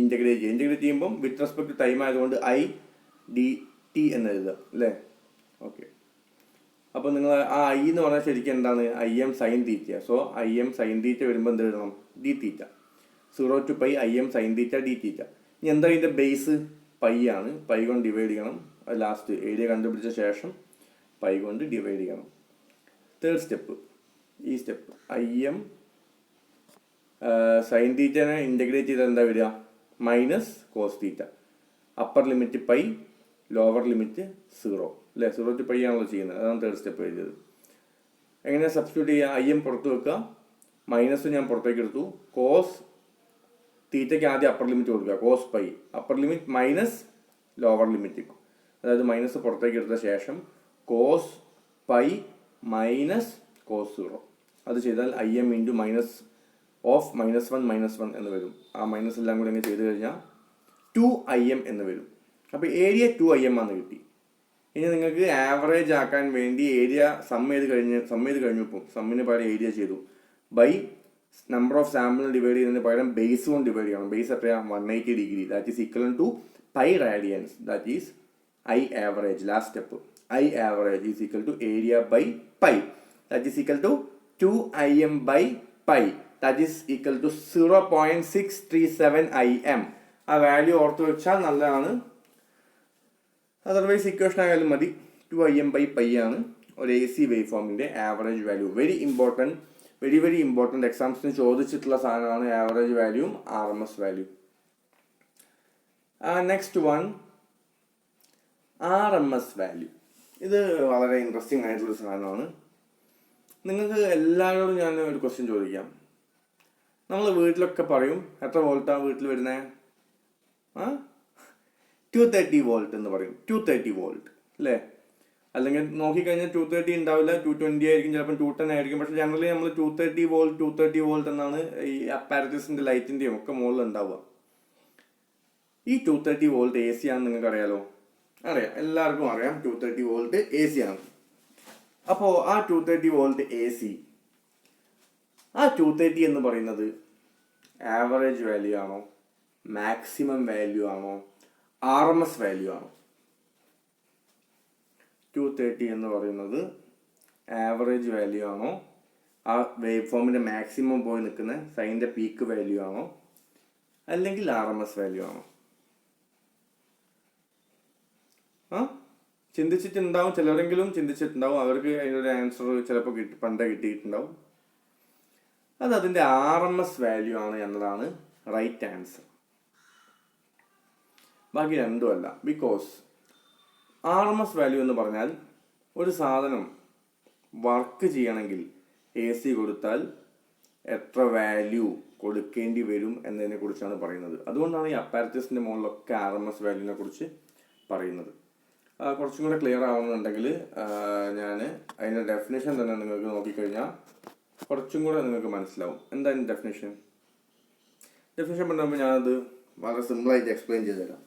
ഇൻറ്റഗ്രേറ്റ് ചെയ്യുക. ഇൻറ്റഗ്രേറ്റ് ചെയ്യുമ്പം വിത്ത് റെസ്പെക്ട് ടു ടൈം ആയതുകൊണ്ട് IDT എന്ന് എഴുതുക അല്ലേ? ഓക്കെ. അപ്പോൾ നിങ്ങൾ ആ I എന്ന് പറഞ്ഞാൽ ശരിക്കും എന്താണ്? Im sin θ. So Im sin θ വരുമ്പോൾ എന്ത് എഴുതണം? dθ. 0 to pi Im sin θ dθ. ഇനി എന്താ ഇതിൻ്റെ ബേസ്? പൈ ആണ്. പൈ കൊണ്ട് ഡിവൈഡ് ചെയ്യണം. ലാസ്റ്റ് ഏരിയ കണ്ടുപിടിച്ച ശേഷം പൈ കൊണ്ട് ഡിവൈഡ് ചെയ്യണം. തേർഡ് സ്റ്റെപ്പ്, ഈ സ്റ്റെപ്പ് Im sin θനെ ഇൻറ്റഗ്രേറ്റ് ചെയ്താൽ എന്താ വരിക? -cos θ. Upper limit pi, lower limit 0 അല്ലേ? 0 to പൈ ആണല്ലോ ചെയ്യുന്നത്. അതാണ് തേർഡ് സ്റ്റെപ്പ് എഴുതിയത്. എങ്ങനെയാണ് സബ്സ്റ്റിറ്റ്യൂട്ട് ചെയ്യുക? Im പുറത്ത് വെക്കുക, മൈനസ് ഞാൻ പുറത്തേക്ക് എടുത്തു. കോസ് തീറ്റയ്ക്ക് ആദ്യം അപ്പർ ലിമിറ്റ് കൊടുക്കുക, cos pi. Upper limit minus lower limit, അതായത് മൈനസ് പുറത്തേക്ക് എടുത്ത ശേഷം കോസ് പൈ മൈനസ് കോസ് 0. അത് ചെയ്താൽ Im ഇൻറ്റു മൈനസ് ഓഫ് -1 എന്ന് വരും. ആ മൈനസ് എല്ലാം കൂടി അങ്ങ് ചെയ്ത് കഴിഞ്ഞാൽ 2Im എന്ന് വരും. അപ്പോൾ ഏരിയ 2Im ആണ് കിട്ടി. ഇനി നിങ്ങൾക്ക് ആവറേജ് ആക്കാൻ വേണ്ടി ഏരിയ സം ചെയ്ത് കഴിഞ്ഞു ഇപ്പോൾ സമ്മിന് പകരം ഏരിയ ചെയ്തു by number of sample divide ചെയ്യുന്നതിന് പകരം ബേസ് കൊണ്ട് ഡിവൈഡ് ചെയ്യണം. ബേസ് എത്രയാണ് 180 degree. That is equal to pi radians. That is I average. Last step I average is equal to area by pi. That is equal to 2im by pi. That is equal to 0.637 im. ആ value ഓർത്ത് വെച്ചാൽ നല്ലതാണ്. Otherwise equation ആയാലും മതി. 2im by pi ആണ് ഒരു A C wave ഫോമിൻ്റെ average value. Very important എക്സാംസിന് ചോദിച്ചിട്ടുള്ള സാധനമാണ് ആവറേജ് വാല്യൂയും RMS value. Next one RMS value. ഇത് വളരെ ഇൻട്രസ്റ്റിംഗ് ആയിട്ടുള്ളൊരു സാധനമാണ്. നിങ്ങൾക്ക് എല്ലാവരോടും ഞാൻ ഒരു ക്വസ്റ്റ്യൻ ചോദിക്കാം. നമ്മൾ വീട്ടിലൊക്കെ പറയും എത്ര വോൾട്ടാണ് വീട്ടിൽ വരുന്നത്? 230 വോൾട്ട് എന്ന് പറയും. 230 വോൾട്ട് അല്ലേ? അല്ലെങ്കിൽ നോക്കിക്കഴിഞ്ഞാൽ 230 ഉണ്ടാവില്ല, 220 ആയിരിക്കും, ചിലപ്പോൾ 210 ആയിരിക്കും. പക്ഷേ ജനറലി നമ്മൾ 230 വോൾട്ട് എന്നാണ് ഈ അപ്പാരറ്റസിൻ്റെ ലൈറ്റിൻ്റെയും ഒക്കെ മുകളിൽ ഉണ്ടാവുക. ഈ 230 വോൾട്ട് AC ആണെന്ന് നിങ്ങൾക്ക് അറിയാലോ. അറിയാം, എല്ലാവർക്കും അറിയാം 230 വോൾട്ട് AC ആണ്. അപ്പോൾ ആ 230 വോൾട്ട് AC, ആ 230 എന്ന് പറയുന്നത് ആവറേജ് വാല്യൂ ആണോ, മാക്സിമം വാല്യൂ ആണോ, RMS വാല്യൂ ആണോ? 230 എന്ന് പറയുന്നത് ആവറേജ് വാല്യൂ ആണോ, ആ വേവ് ഫോമിൻ്റെ മാക്സിമം പോയി നിൽക്കുന്ന സൈൻ്റെ പീക്ക് വാല്യൂ ആണോ, അല്ലെങ്കിൽ RMS വാല്യൂ ആണോ? ചിന്തിച്ചിട്ടുണ്ടാവും, ചിലരെങ്കിലും ചിന്തിച്ചിട്ടുണ്ടാവും. അവർക്ക് അതിനൊരു ആൻസർ ചിലപ്പോൾ പണ്ടേ കിട്ടിയിട്ടുണ്ടാവും. അത് അതിൻ്റെ RMS വാല്യൂ ആണ് എന്നതാണ് റൈറ്റ് ആൻസർ. ബാക്കി രണ്ടുമല്ല. ബിക്കോസ് RMS വാല്യൂ എന്ന് പറഞ്ഞാൽ ഒരു സാധനം വർക്ക് ചെയ്യണമെങ്കിൽ AC കൊടുത്താൽ എത്ര വാല്യൂ കൊടുക്കേണ്ടി വരും എന്നതിനെ കുറിച്ചാണ് പറയുന്നത്. അതുകൊണ്ടാണ് ഈ അപ്പാരറ്റസിൻ്റെ മുകളിലൊക്കെ RMS വാല്യൂവിനെ കുറിച്ച് പറയുന്നത്. കുറച്ചും കൂടെ ക്ലിയർ ആവുന്നുണ്ടെങ്കിൽ ഞാൻ അതിൻ്റെ ഡെഫിനേഷൻ തന്നെ നിങ്ങൾക്ക് നോക്കിക്കഴിഞ്ഞാൽ കുറച്ചും കൂടെ നിങ്ങൾക്ക് മനസ്സിലാവും. എന്താ അതിൻ്റെ ഡെഫിനേഷൻ പറയുമ്പോൾ ഞാനത് വളരെ സിമ്പിളായിട്ട് എക്സ്പ്ലെയിൻ ചെയ്തു തരാം.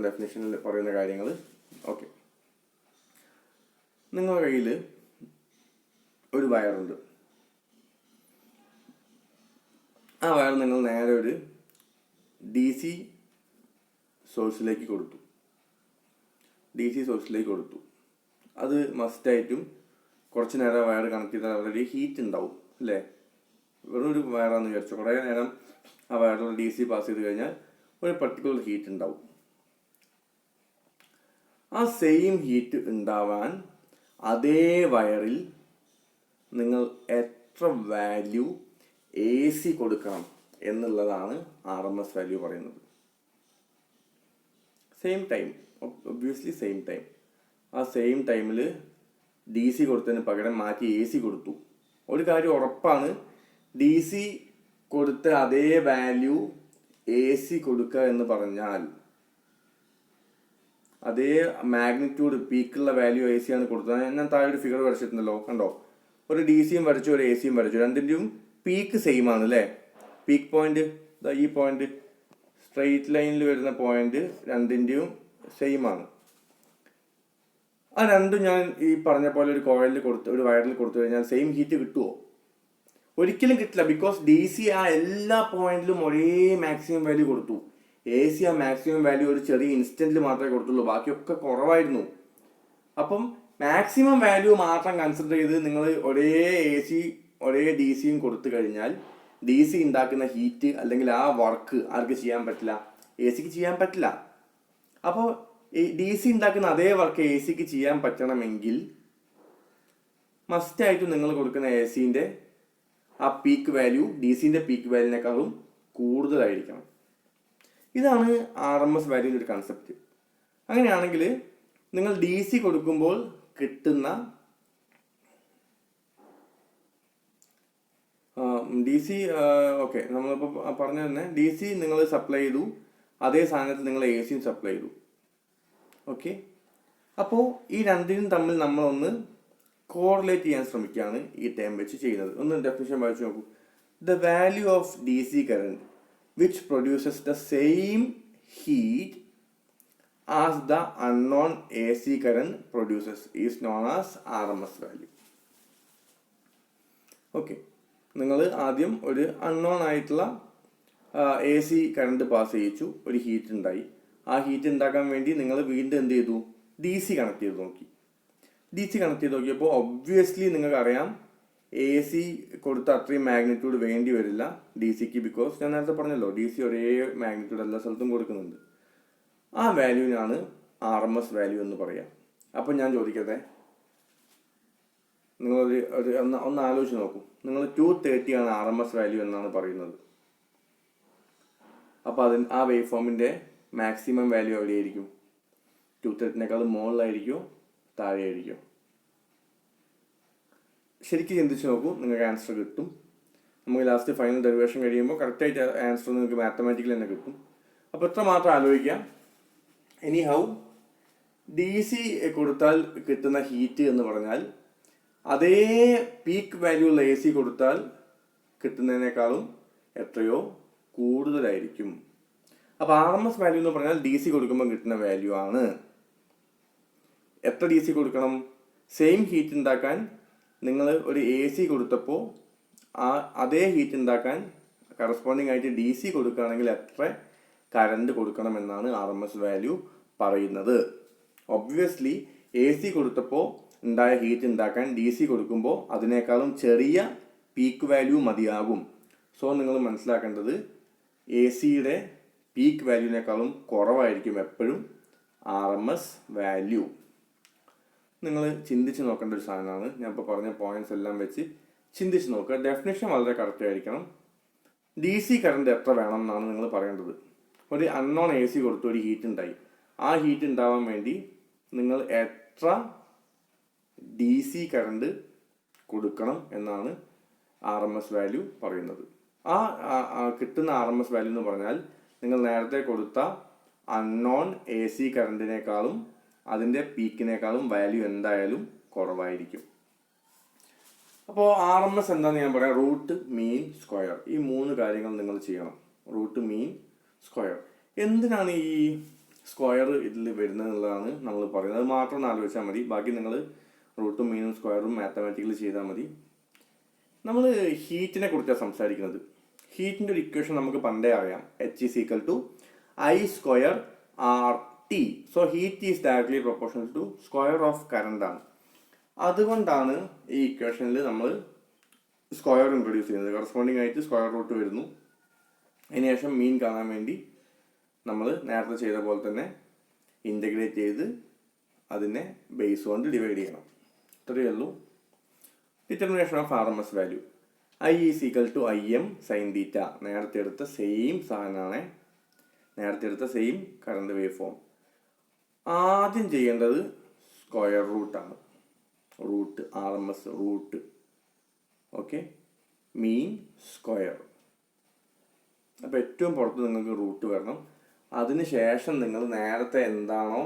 ഡെഫിനേഷനിൽ പറയുന്ന കാര്യങ്ങൾ. ഓക്കെ, നിങ്ങളുടെ കയ്യിൽ ഒരു വയറുണ്ട്. ആ വയർ നിങ്ങൾ നേരെ ഒരു DC സോഴ്സിലേക്ക് കൊടുത്തു. അത് മസ്റ്റായിട്ടും കുറച്ച് നേരം വയർ കണക്ട് ചെയ്താൽ അവിടെ ഹീറ്റ് ഉണ്ടാവും അല്ലേ? വെറും ഒരു വയറാണെന്ന് വിചാരിച്ചു. കുറേ നേരം ആ വയറിൽ DC പാസ് ചെയ്ത് കഴിഞ്ഞാൽ ഒരു പർട്ടിക്കുലർ ഹീറ്റ് ഉണ്ടാവും. ആ സെയിം ഹീറ്റ് ഉണ്ടാവാൻ അതേ വയറിൽ നിങ്ങൾ എത്ര വാല്യൂ AC കൊടുക്കണം എന്നുള്ളതാണ് RMS വാല്യൂ പറയുന്നത്. Same time, obviously same time. ആ സെയിം ടൈമിൽ DC കൊടുത്തതിന് പകരം മാറ്റി AC കൊടുത്തു. ഒരു കാര്യം ഉറപ്പാണ്, DC കൊടുത്ത അതേ വാല്യൂ AC കൊടുക്കുക എന്ന് പറഞ്ഞാൽ അതേ മാഗ്നിറ്റ്യൂഡ് പീക്കുള്ള വാല്യൂ AC ആണ് കൊടുത്തത്. ഞാൻ താഴെ ഒരു ഫിഗർ വരച്ചിട്ടുണ്ടല്ലോ, കണ്ടോ? ഒരു DCയും വരച്ചു, ഒരു ACയും വരച്ചു. രണ്ടിൻ്റെയും പീക്ക് സെയിം ആണ് അല്ലേ? പീക്ക് പോയിന്റ് ഈ പോയിന്റ്, സ്ട്രെയിറ്റ് ലൈനിൽ വരുന്ന പോയിന്റ് രണ്ടിൻ്റെയും സെയിം ആണ്. ആ രണ്ടും ഞാൻ ഈ പറഞ്ഞ പോലെ ഒരു കോയിലിൽ കൊടുത്ത്, ഒരു വയറിൽ കൊടുത്തു കഴിഞ്ഞാൽ സെയിം ഹീറ്റ് കിട്ടുമോ? ഒരിക്കലും കിട്ടില്ല. ബിക്കോസ് DC ആ എല്ലാ പോയിന്റിലും ഒരേ മാക്സിമം വാല്യൂ കൊടുത്തു. AC ആ മാക്സിമം വാല്യൂ ഒരു ചെറിയ ഇൻസ്റ്റന്റിൽ മാത്രമേ കൊടുത്തുള്ളൂ, ബാക്കിയൊക്കെ കുറവായിരുന്നു. അപ്പം മാക്സിമം വാല്യൂ മാത്രം കൺസിഡർ ചെയ്ത് നിങ്ങൾ ഒരേ AC ഒരേ DCയും കൊടുത്തു കഴിഞ്ഞാൽ DC ഉണ്ടാക്കുന്ന ഹീറ്റ് അല്ലെങ്കിൽ ആ വർക്ക് ആർക്ക് ചെയ്യാൻ പറ്റില്ല? ACക്ക് ചെയ്യാൻ പറ്റില്ല. അപ്പോൾ DC ഉണ്ടാക്കുന്ന അതേ വർക്ക് ACക്ക് ചെയ്യാൻ പറ്റണമെങ്കിൽ മസ്റ്റായിട്ടും നിങ്ങൾ കൊടുക്കുന്ന ACൻ്റെ ആ പീക്ക് വാല്യൂ DCൻ്റെ പീക്ക് വാല്യൂവിനേക്കാളും കൂടുതലായിരിക്കണം. ഇതാണ് RMS വാല്യൂവിൻ്റെ ഒരു കൺസെപ്റ്റ്. അങ്ങനെയാണെങ്കിൽ നിങ്ങൾ DC കൊടുക്കുമ്പോൾ കിട്ടുന്ന DC ഓക്കെ, നമ്മളിപ്പോൾ പറഞ്ഞു തന്നെ DC നിങ്ങൾ സപ്ലൈ ചെയ്തു, അതേ സാധനത്തിൽ നിങ്ങൾ ACയും സപ്ലൈ ചെയ്തു. ഓക്കെ, അപ്പോൾ ഈ രണ്ടിനും തമ്മിൽ നമ്മളൊന്ന് കോറിലേറ്റ് ചെയ്യാൻ ശ്രമിക്കുകയാണ് ഈ ടൈം വെച്ച് ചെയ്യുന്നത്. ഒന്ന് ഡെഫിനിഷൻ വായിച്ചു നോക്കൂ. The value of DC current which produces the same heat as the unknown AC current produces is known as RMS value. Okay, നിങ്ങൾ ആദ്യം ഒരു അൺനോൺ ആയിട്ടുള്ള AC കറണ്ട് പാസ് ചെയ്യിച്ചു, ഒരു ഹീറ്റ് ഉണ്ടായി. ആ ഹീറ്റ് ഉണ്ടാക്കാൻ വേണ്ടി നിങ്ങൾ വീണ്ടും എന്ത് ചെയ്തു? DC കണക്ട് ചെയ്ത് നോക്കി. DC കണക്ട് ചെയ്ത് നോക്കിയപ്പോൾ ഒബ്വിയസ്ലി നിങ്ങൾക്കറിയാം AC കൊടുത്ത അത്രയും മാഗ്നിറ്റ്യൂഡ് വേണ്ടി വരില്ല DCക്ക്. ബിക്കോസ് ഞാൻ നേരത്തെ പറഞ്ഞല്ലോ DC ഒരേ മാഗ്നിറ്റ്യൂഡ് എല്ലാ സ്ഥലത്തും കൊടുക്കുന്നുണ്ട്. ആ വാല്യൂവിനാണ് RMS വാല്യൂ എന്ന് പറയാം. അപ്പം ഞാൻ ചോദിക്കട്ടെ, നിങ്ങളൊരു ഒന്ന് ആലോചിച്ച് നോക്കൂ. നിങ്ങൾ 230 ആണ് RMS വാല്യൂ എന്നാണ് പറയുന്നത്. അപ്പോൾ ആ വേവ് ഫോമിൻ്റെ മാക്സിമം വാല്യൂ എവിടെയായിരിക്കും? 230 മുകളിലായിരിക്കുമോ താഴെയായിരിക്കുമോ? ശരിക്കും ചിന്തിച്ച് നോക്കൂ, നിങ്ങൾക്ക് ആൻസർ കിട്ടും. നമുക്ക് ലാസ്റ്റ് ഫൈനൽ ഡെറിവേഷൻ കഴിയുമ്പോൾ കറക്റ്റായിട്ട് ആൻസർ നിങ്ങൾക്ക് മാത്തമാറ്റിക്കലി തന്നെ കിട്ടും. അപ്പോൾ ഇത്ര മാത്രം ആലോചിക്കാം. എനി ഹൗ, DC കൊടുത്താൽ കിട്ടുന്ന ഹീറ്റ് എന്ന് പറഞ്ഞാൽ അതേ പീക്ക് വാല്യൂ ഉള്ള AC കൊടുത്താൽ കിട്ടുന്നതിനേക്കാളും എത്രയോ കൂടുതലായിരിക്കും. അപ്പോൾ RMS വാല്യൂ എന്ന് പറഞ്ഞാൽ DC കൊടുക്കുമ്പോൾ കിട്ടുന്ന വാല്യൂ ആണ്. എത്ര DC കൊടുക്കണം? സെയിം ഹീറ്റ് ഉണ്ടാക്കാൻ നിങ്ങൾ ഒരു AC കൊടുത്തപ്പോൾ അതേ ഹീറ്റ് ഉണ്ടാക്കാൻ കറസ്പോണ്ടിങ് ആയിട്ട് DC കൊടുക്കുകയാണെങ്കിൽ എത്ര കറണ്ട് കൊടുക്കണമെന്നാണ് RMS വാല്യൂ പറയുന്നത്. ഒബ്വിയസ്ലി AC കൊടുത്തപ്പോൾ ഉണ്ടായ ഹീറ്റ് ഉണ്ടാക്കാൻ DC കൊടുക്കുമ്പോൾ അതിനേക്കാളും ചെറിയ പീക്ക് വാല്യൂ മതിയാകും. സോ നിങ്ങൾ മനസ്സിലാക്കേണ്ടത് ACയുടെ പീക്ക് വാല്യൂവിനേക്കാളും കുറവായിരിക്കും എപ്പോഴും RMS വാല്യൂ. നിങ്ങൾ ചിന്തിച്ച് നോക്കേണ്ട ഒരു സാധനമാണ്. ഞാൻ ഇപ്പോൾ പറഞ്ഞ പോയിന്റ്സ് എല്ലാം വെച്ച് ചിന്തിച്ച് നോക്കുക. ഡെഫിനേഷൻ വളരെ കറക്റ്റ് ആയിരിക്കണം. DC കറണ്ട് എത്ര വേണം എന്നാണ് നിങ്ങൾ പറയേണ്ടത്. ഒരു അൺനോൺ AC കൊടുത്ത് ഒരു ഹീറ്റ് ഉണ്ടായി. ആ ഹീറ്റ് ഉണ്ടാവാൻ വേണ്ടി നിങ്ങൾ എത്ര DC കറണ്ട് കൊടുക്കണം എന്നാണ് RMS വാല്യൂ പറയുന്നത്. ആ കിട്ടുന്ന RMS വാല്യൂ എന്ന് പറഞ്ഞാൽ നിങ്ങൾ നേരത്തെ കൊടുത്ത അൺനോൺ AC കറണ്ടിനേക്കാളും അതിൻ്റെ പീക്കിനേക്കാളും വാല്യൂ എന്തായാലും കുറവായിരിക്കും. അപ്പോൾ RMS എന്താണെന്ന് ഞാൻ പറയാം. റൂട്ട്, മീൻ, സ്ക്വയർ, ഈ 3 കാര്യങ്ങൾ നിങ്ങൾ ചെയ്യണം. റൂട്ട്, മീൻ, സ്ക്വയർ. എന്തിനാണ് ഈ സ്ക്വയർ ഇതിൽ വരുന്നത് എന്നുള്ളതാണ് നമ്മൾ പറയുന്നത്. അത് മാത്രം ഒന്ന് ആലോചിച്ചാൽ മതി. ബാക്കി നിങ്ങൾ റൂട്ടും മീനും സ്ക്വയറും മാത്തമാറ്റിക്കലി ചെയ്താൽ മതി. നമ്മൾ ഹീറ്റിനെ കുറിച്ചാണ് സംസാരിക്കുന്നത്. ഹീറ്റിൻ്റെ ഒരു ഇക്വേഷൻ നമുക്ക് പണ്ടേ അറിയാം. H = I² RT. So heat is directly proportional to square of current ആണ്. അതുകൊണ്ടാണ് ഈ ഇക്വേഷനിൽ നമ്മൾ സ്ക്വയർ ഇൻട്രൊഡ്യൂസ് ചെയ്യുന്നത്. കറസ്പോണ്ടിങ് ആയിട്ട് സ്ക്വയർ റൂട്ട് വരുന്നു. അതിനുശേഷം മീൻ കാണാൻ വേണ്ടി നമ്മൾ നേരത്തെ ചെയ്ത പോലെ തന്നെ ഇൻ്റഗ്രേറ്റ് ചെയ്ത് അതിനെ ബേസ് കൊണ്ട് ഡിവൈഡ് ചെയ്യണം. ഇത്രയേ ഉള്ളൂ. Determination of RMS value. I = Im sin θ. നേരത്തെ എടുത്ത സെയിം സാധനമാണ്. നേരത്തെ എടുത്ത സെയിം കറണ്ട് വേവ് ഫോം. ആദ്യം ചെയ്യേണ്ടത് സ്ക്വയർ റൂട്ടാണ്. റൂട്ട്, RMS റൂട്ട്, ഓക്കെ, മീൻ, സ്ക്വയർ. അപ്പോൾ ഏറ്റവും പുറത്ത് നിങ്ങൾക്ക് റൂട്ട് വരണം. അതിനുശേഷം നിങ്ങൾ നേരത്തെ എന്താണോ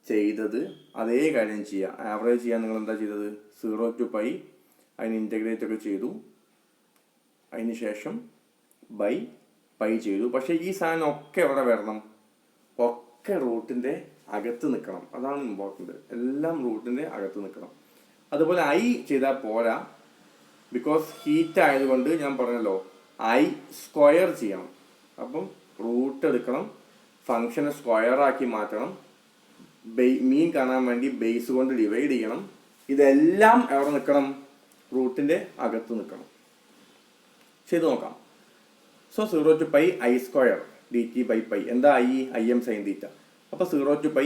ചെയ്തത് അതേ കാര്യം ചെയ്യുക. ആവറേജ് ചെയ്യാൻ നിങ്ങൾ എന്താ ചെയ്തത്? 0 to π അതിന് ഇൻറ്റഗ്രേറ്റ് ഒക്കെ ചെയ്തു. അതിന് ശേഷം ബൈ പൈ ചെയ്തു. പക്ഷേ ഈ സാധനം ഒക്കെ എവിടെ വരണം? ഒക്കെ റൂട്ടിൻ്റെ അകത്ത് നിൽക്കണം. അതാണ് ഇമ്പോർട്ടൻ്റ്. എല്ലാം റൂട്ടിൻ്റെ അകത്ത് നിൽക്കണം. അതുപോലെ I ചെയ്താൽ പോരാ. ബിക്കോസ് ഹീറ്റ് ആയതുകൊണ്ട് ഞാൻ പറഞ്ഞല്ലോ I² ചെയ്യണം. അപ്പം റൂട്ട് എടുക്കണം, ഫംഗ്ഷനെ സ്ക്വയറാക്കി മാറ്റണം, മീൻ കാണാൻ വേണ്ടി ബേസ് കൊണ്ട് ഡിവൈഡ് ചെയ്യണം. ഇതെല്ലാം എവിടെ നിൽക്കണം? റൂട്ടിൻ്റെ അകത്ത് നിൽക്കണം. ചെയ്ത് നോക്കാം. So 0 to π I² dt/π. എന്താ Im sin θ. അപ്പോൾ 0 to π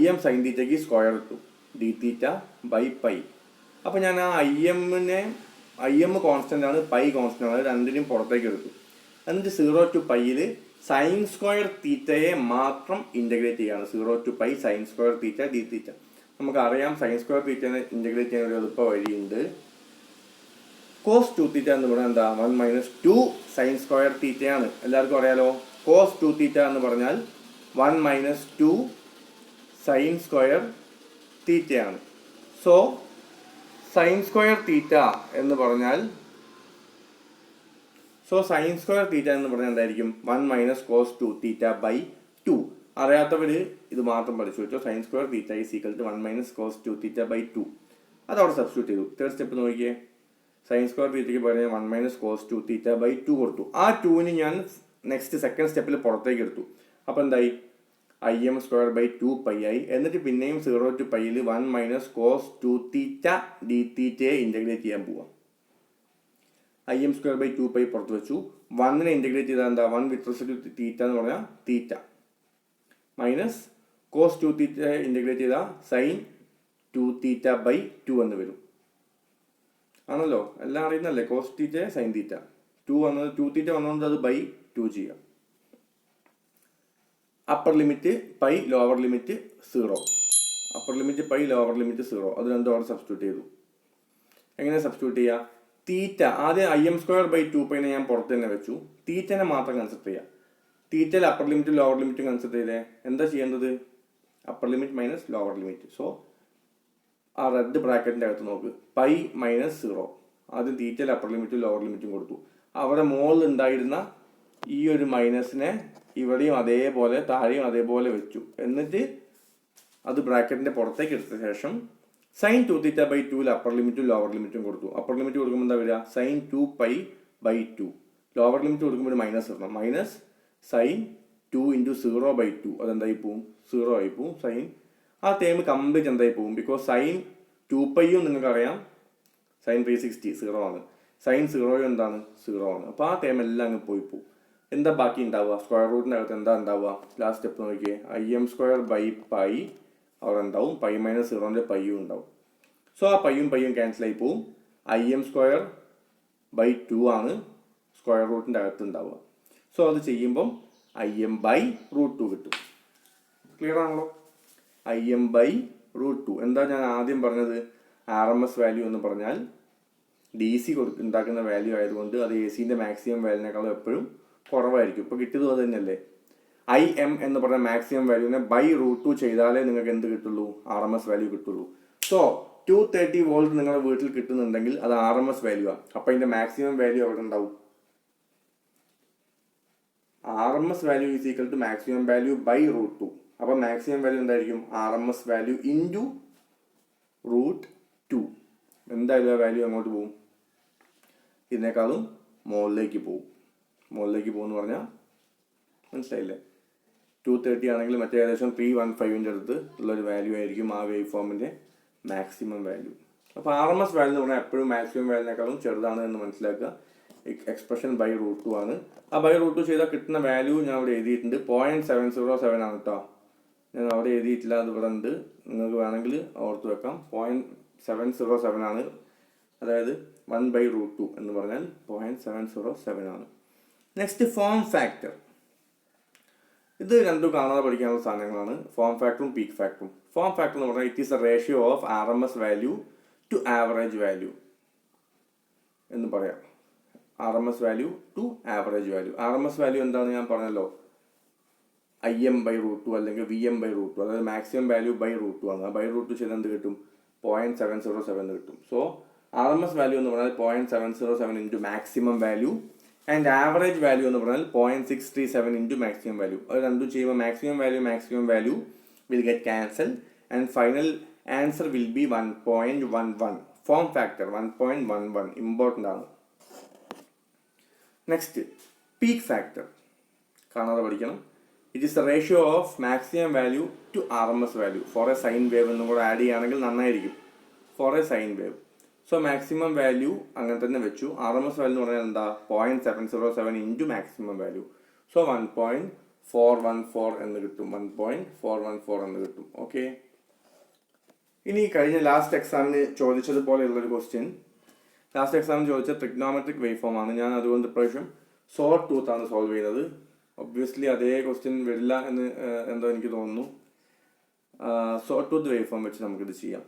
Im sin θയ്ക്ക് സ്ക്വയർ ഇട്ടു dθ/π. അപ്പോൾ ഞാൻ ആ Im കോൺസ്റ്റൻ്റ് ആണ്, പൈ കോൺസ്റ്റൻ്റ് ആണ്, രണ്ടിനും പുറത്തേക്ക് എടുത്തു. എന്നിട്ട് 0 to πയിൽ sin² θയെ മാത്രം ഇൻ്റഗ്രേറ്റ് ചെയ്യാണ്. 0 to π sin² θ dθ. നമുക്കറിയാം sin² θനെ ഇൻ്റഗ്രേറ്റ് ചെയ്യാൻ ഒരു എളുപ്പ വഴിയുണ്ട്. cos 2θ എന്ന് പറഞ്ഞാൽ എന്താ? 1 - 2 sin² θ ആണ്. എല്ലാവർക്കും അറിയാലോ. cos 2θ എന്ന് പറഞ്ഞാൽ 1 - 2 sin² θ ആണ്. സോ sin² θ എന്ന് പറഞ്ഞാൽ sin² θ എന്ന് പറഞ്ഞാൽ എന്തായിരിക്കും? 1 - cos 2θ/2. അറിയാത്തവർ ഇത് മാത്രം പഠിച്ചു വെച്ചോ. Sine square theta is equal to 1 minus cos 2 theta by 2. അതവിടെ സബ്സ്റ്റിറ്റ്യൂട്ട് ചെയ്തു. തേർഡ് സ്റ്റെപ്പ് നോക്കിയേ. സൈൻ സ്ക്വയർ തീറ്റയ്ക്ക് പകരം 1 മൈനസ് കോസ് 2 തീറ്റ ബൈ 2 കൊടുത്തു. ആ 2ന് ഞാൻ നെക്സ്റ്റ് സെക്കൻഡ് സ്റ്റെപ്പിൽ പുറത്തേക്ക് എടുത്തു. അപ്പോൾ എന്തായി? im സ്ക്വയർ ബൈ 2 പൈ ആയി. എന്നിട്ട് പിന്നെയും 0 ടു പൈയിൽ 1 മൈനസ് കോസ് 2 തീറ്റ ഡി തീറ്റയെ ഇൻ്റഗ്രേറ്റ് ചെയ്യാൻ പോവാം. im സ്ക്വയർ ബൈ 2 പൈ പുറത്ത് വെച്ചു. 1നെ ഇൻ്റഗ്രേറ്റ് ചെയ്താൽ എന്താ? 1 വിത്ത് റെസ്പെക്ട് ടു തീറ്റ എന്ന് പറഞ്ഞാൽ തീറ്റ മൈനസ് കോസ് 2 തീറ്റ ഇൻ്റഗ്രേറ്റ് ചെയ്താൽ സൈൻ 2 തീറ്റ ബൈ 2 എന്ന് വരും. ആണല്ലോ, എല്ലാം അറിയുന്നല്ലേ? കോസ് തീറ്റ സൈൻ തീറ്റ 2 തീറ്റ വന്നുകൊണ്ട് അത് ബൈ 2 ചെയ്യാം. Upper limit pi, lower limit 0. Upper limit pi, lower limit 0. അത് രണ്ടും അവിടെ സബ്സ്റ്റിറ്റ്യൂട്ട് ചെയ്തു. എങ്ങനെ സബ്സ്റ്റിറ്റ്യൂട്ട് ചെയ്യുക? തീറ്റ ആദ്യം im സ്ക്വയർ ബൈ 2 പൈനെ ഞാൻ പുറത്ത് തന്നെ വെച്ചു. തീറ്റനെ മാത്രം കൺസിഡർ ചെയ്യുക. തീറ്റയിൽ അപ്പർ ലിമിറ്റും ലോവർ ലിമിറ്റും കൺസിഡർ ചെയ്തേ എന്താ ചെയ്യേണ്ടത്? Upper limit minus lower limit. So ആ റെഡ് ബ്രാക്കറ്റിൻ്റെ അകത്ത് നോക്ക്, പൈ മൈനസ് 0. ആദ്യം തീറ്റയിൽ അപ്പർ ലിമിറ്റും ലോവർ ലിമിറ്റും കൊടുത്തു. അവിടെ മുകളിൽ ഉണ്ടായിരുന്ന ഈ ഒരു മൈനസിനെ ഇവിടെയും അതേപോലെ താഴെയും അതേപോലെ വെച്ചു. എന്നിട്ട് അത് ബ്രാക്കറ്റിൻ്റെ പുറത്തേക്ക് എടുത്ത ശേഷം സൈൻ 2 തീറ്റ ബൈ 2ൽ അപ്പർ ലിമിറ്റും ലോവർ ലിമിറ്റും കൊടുത്തു. അപ്പർ ലിമിറ്റ് കൊടുക്കുമ്പോൾ എന്താ വരിക? Sine 2 pi by 2. Lower limit കൊടുക്കുമ്പോൾ ഒരു മൈനസ് ഇടണം. Minus sine 2 into 0 by 2. അതെന്തായി പോവും? 0 ആയി പോവും. സൈൻ ആ ടേം കംപ്ലീറ്റ് എന്തായി പോവും? ബിക്കോസ് സൈൻ 2 പൈയും നിങ്ങൾക്കറിയാം സൈൻ 360 0 ആണ്. സൈൻ 0 എന്താണ്? 0 ആണ്. അപ്പോൾ ആ ടേം എല്ലാം അങ്ങ് പോയി പോവും. എന്താ ബാക്കി ഉണ്ടാവുക? സ്ക്വയർ റൂട്ടിൻ്റെ അകത്ത് എന്താ ഉണ്ടാവുക? ലാസ്റ്റ് സ്റ്റെപ്പ് നോക്കിയേ. im സ്ക്വയർ ബൈ പൈ അവിടെ ഉണ്ടാവും. പൈ മൈനസ് 0ൻ്റെ പൈയും ഉണ്ടാവും. സോ ആ പൈയും ക്യാൻസൽ ആയി പോവും. im സ്ക്വയർ ബൈ 2 ആണ് സ്ക്വയർ റൂട്ടിൻ്റെ അകത്ത് ഉണ്ടാവുക. സോ അത് ചെയ്യുമ്പം im ബൈ റൂട്ട് 2 കിട്ടും. ക്ലിയർ ആണല്ലോ? im by root 2. എന്താ ഞാൻ ആദ്യം പറഞ്ഞത്? RMS വാല്യൂ എന്ന് പറഞ്ഞാൽ DC ഉണ്ടാക്കുന്ന വാല്യൂ ആയതുകൊണ്ട് അത് AC-ൻ്റെ മാക്സിമം വാല്യൂവിനേക്കാളും എപ്പോഴും കുറവായിരിക്കും. ഇപ്പോൾ കിട്ടിയതും അത് തന്നെയല്ലേ? im എന്ന് പറഞ്ഞ മാക്സിമം വാല്യൂവിനെ ബൈ റൂട്ട് 2 ചെയ്താലേ നിങ്ങൾക്ക് എന്ത് കിട്ടുള്ളൂ? RMS വാല്യൂ കിട്ടുള്ളൂ. സോ 230 വോൾട്ട് നിങ്ങളുടെ വീട്ടിൽ കിട്ടുന്നുണ്ടെങ്കിൽ അത് RMS വാല്യൂ ആണ്. അപ്പോൾ അതിൻ്റെ മാക്സിമം വാല്യൂ എവിടെ ഉണ്ടാവും? RMS value is equal to maximum value by root 2. അപ്പോൾ മാക്സിമം വാല്യൂ എന്തായിരിക്കും? RMS value into root 2. എന്തായാലും ആ വാല്യൂ അങ്ങോട്ട് പോവും? ഇതിനേക്കാളും മുകളിലേക്ക് പോവും. മുകളിലേക്ക് പോകുമെന്ന് പറഞ്ഞാൽ മനസ്സിലായില്ലേ? 230 ആണെങ്കിൽ മറ്റേ ഏകദേശം 315ൻ്റെ അടുത്ത് ഉള്ളൊരു വാല്യൂ ആയിരിക്കും ആ വേവ് ഫോമിൻ്റെ മാക്സിമം വാല്യൂ. അപ്പോൾ RMS വാല്യൂ എന്ന് പറഞ്ഞാൽ എപ്പോഴും മാക്സിമം വാല്യൂവിനേക്കാളും ചെറുതാണ് എന്ന് മനസ്സിലാക്കുക. എക്സ്പ്രഷൻ ബൈ റൂട്ട് 2 ആണ്. ആ ബൈ റൂട്ട് 2 ചെയ്താൽ കിട്ടുന്ന വാല്യൂ ഞാൻ അവിടെ എഴുതിയിട്ടുണ്ട്. 0.707 ആണ് കേട്ടോ. ഞാൻ അവിടെ എഴുതിയിട്ടില്ല, അത് ഇവിടെ ഉണ്ട്. നിങ്ങൾക്ക് വേണമെങ്കിൽ ഓർത്ത് വെക്കാം. 0.707 ആണ്. അതായത് 1 ബൈ റൂട്ട് 2 എന്ന് പറഞ്ഞാൽ 0.707 ആണ്. Next form factor. ഇത് രണ്ടും കാണാതെ പഠിക്കാനുള്ള സാധനങ്ങളാണ്. ഫോം ഫാക്ടറും പീക്ക് ഫാക്ടറും. ഫോം ഫാക്ടർ എന്ന് പറഞ്ഞാൽ it is a ratio of RMS value to average value എന്ന് പറയാം. RMS value to average value. RMS value എന്താണ് ഞാൻ പറഞ്ഞല്ലോ? im ബൈ റൂട്ട് 2 അല്ലെങ്കിൽ vm ബൈ റൂട്ട് 2. അതായത് മാക്സിമം വാല്യൂ ബൈ റൂട്ട് 2 ആണ്. ആ ബൈ റൂട്ട് 2 ചെയ്താൽ എന്ത് കിട്ടും? 0.707 കിട്ടും. സോ RMS വാല്യൂ എന്ന് പറഞ്ഞാൽ 0.707 into maximum value and average value എന്ന് പറഞ്ഞാൽ 0.637 ഇൻറ്റു മാക്സിമം വാല്യൂ. അത് രണ്ടും ചെയ്യുമ്പോൾ maximum value will get cancel and final answer will be 1.11. Form factor 1.11 important ആണ്. നെക്സ്റ്റ് പീക്ക് ഫാക്ടർ കാണാതെ പഠിക്കണം. It is the ratio of maximum value to RMS value for a sine wave എന്നും കൂടെ add ചെയ്യുകയാണെങ്കിൽ നന്നായിരിക്കും. For a sine wave. So maximum value അങ്ങനെ തന്നെ വെച്ചു. RMS വാല്യൂ എന്ന് പറഞ്ഞാൽ എന്താ? 0.707 ഇൻറ്റു മാക്സിമം വാല്യൂ. സോ 1.414 എന്ന് കിട്ടും. 1.414 എന്ന് കിട്ടും. ഓക്കെ. ഇനി കഴിഞ്ഞ ലാസ്റ്റ് എക്സാമിന് ചോദിച്ചതുപോലെയുള്ളൊരു ക്വസ്റ്റ്യൻ. ലാസ്റ്റ് എക്സാമിന് ചോദിച്ച ട്രിഗ്നോമെട്രിക് വേവ് ഫോം ആണ്. ഞാൻ അതുകൊണ്ട് ഇപ്രാവശ്യം സോർട്ട് ടൂത്ത് ആണ് സോൾവ് ചെയ്യുന്നത്. ഒബ്വിയസ്ലി അതേ ക്വസ്റ്റ്യൻ വരില്ല എന്ന് എന്തോ എനിക്ക് തോന്നുന്നു. സോർട്ട് ടൂത്ത് വേവ് ഫോം വെച്ച് നമുക്കിത് ചെയ്യാം.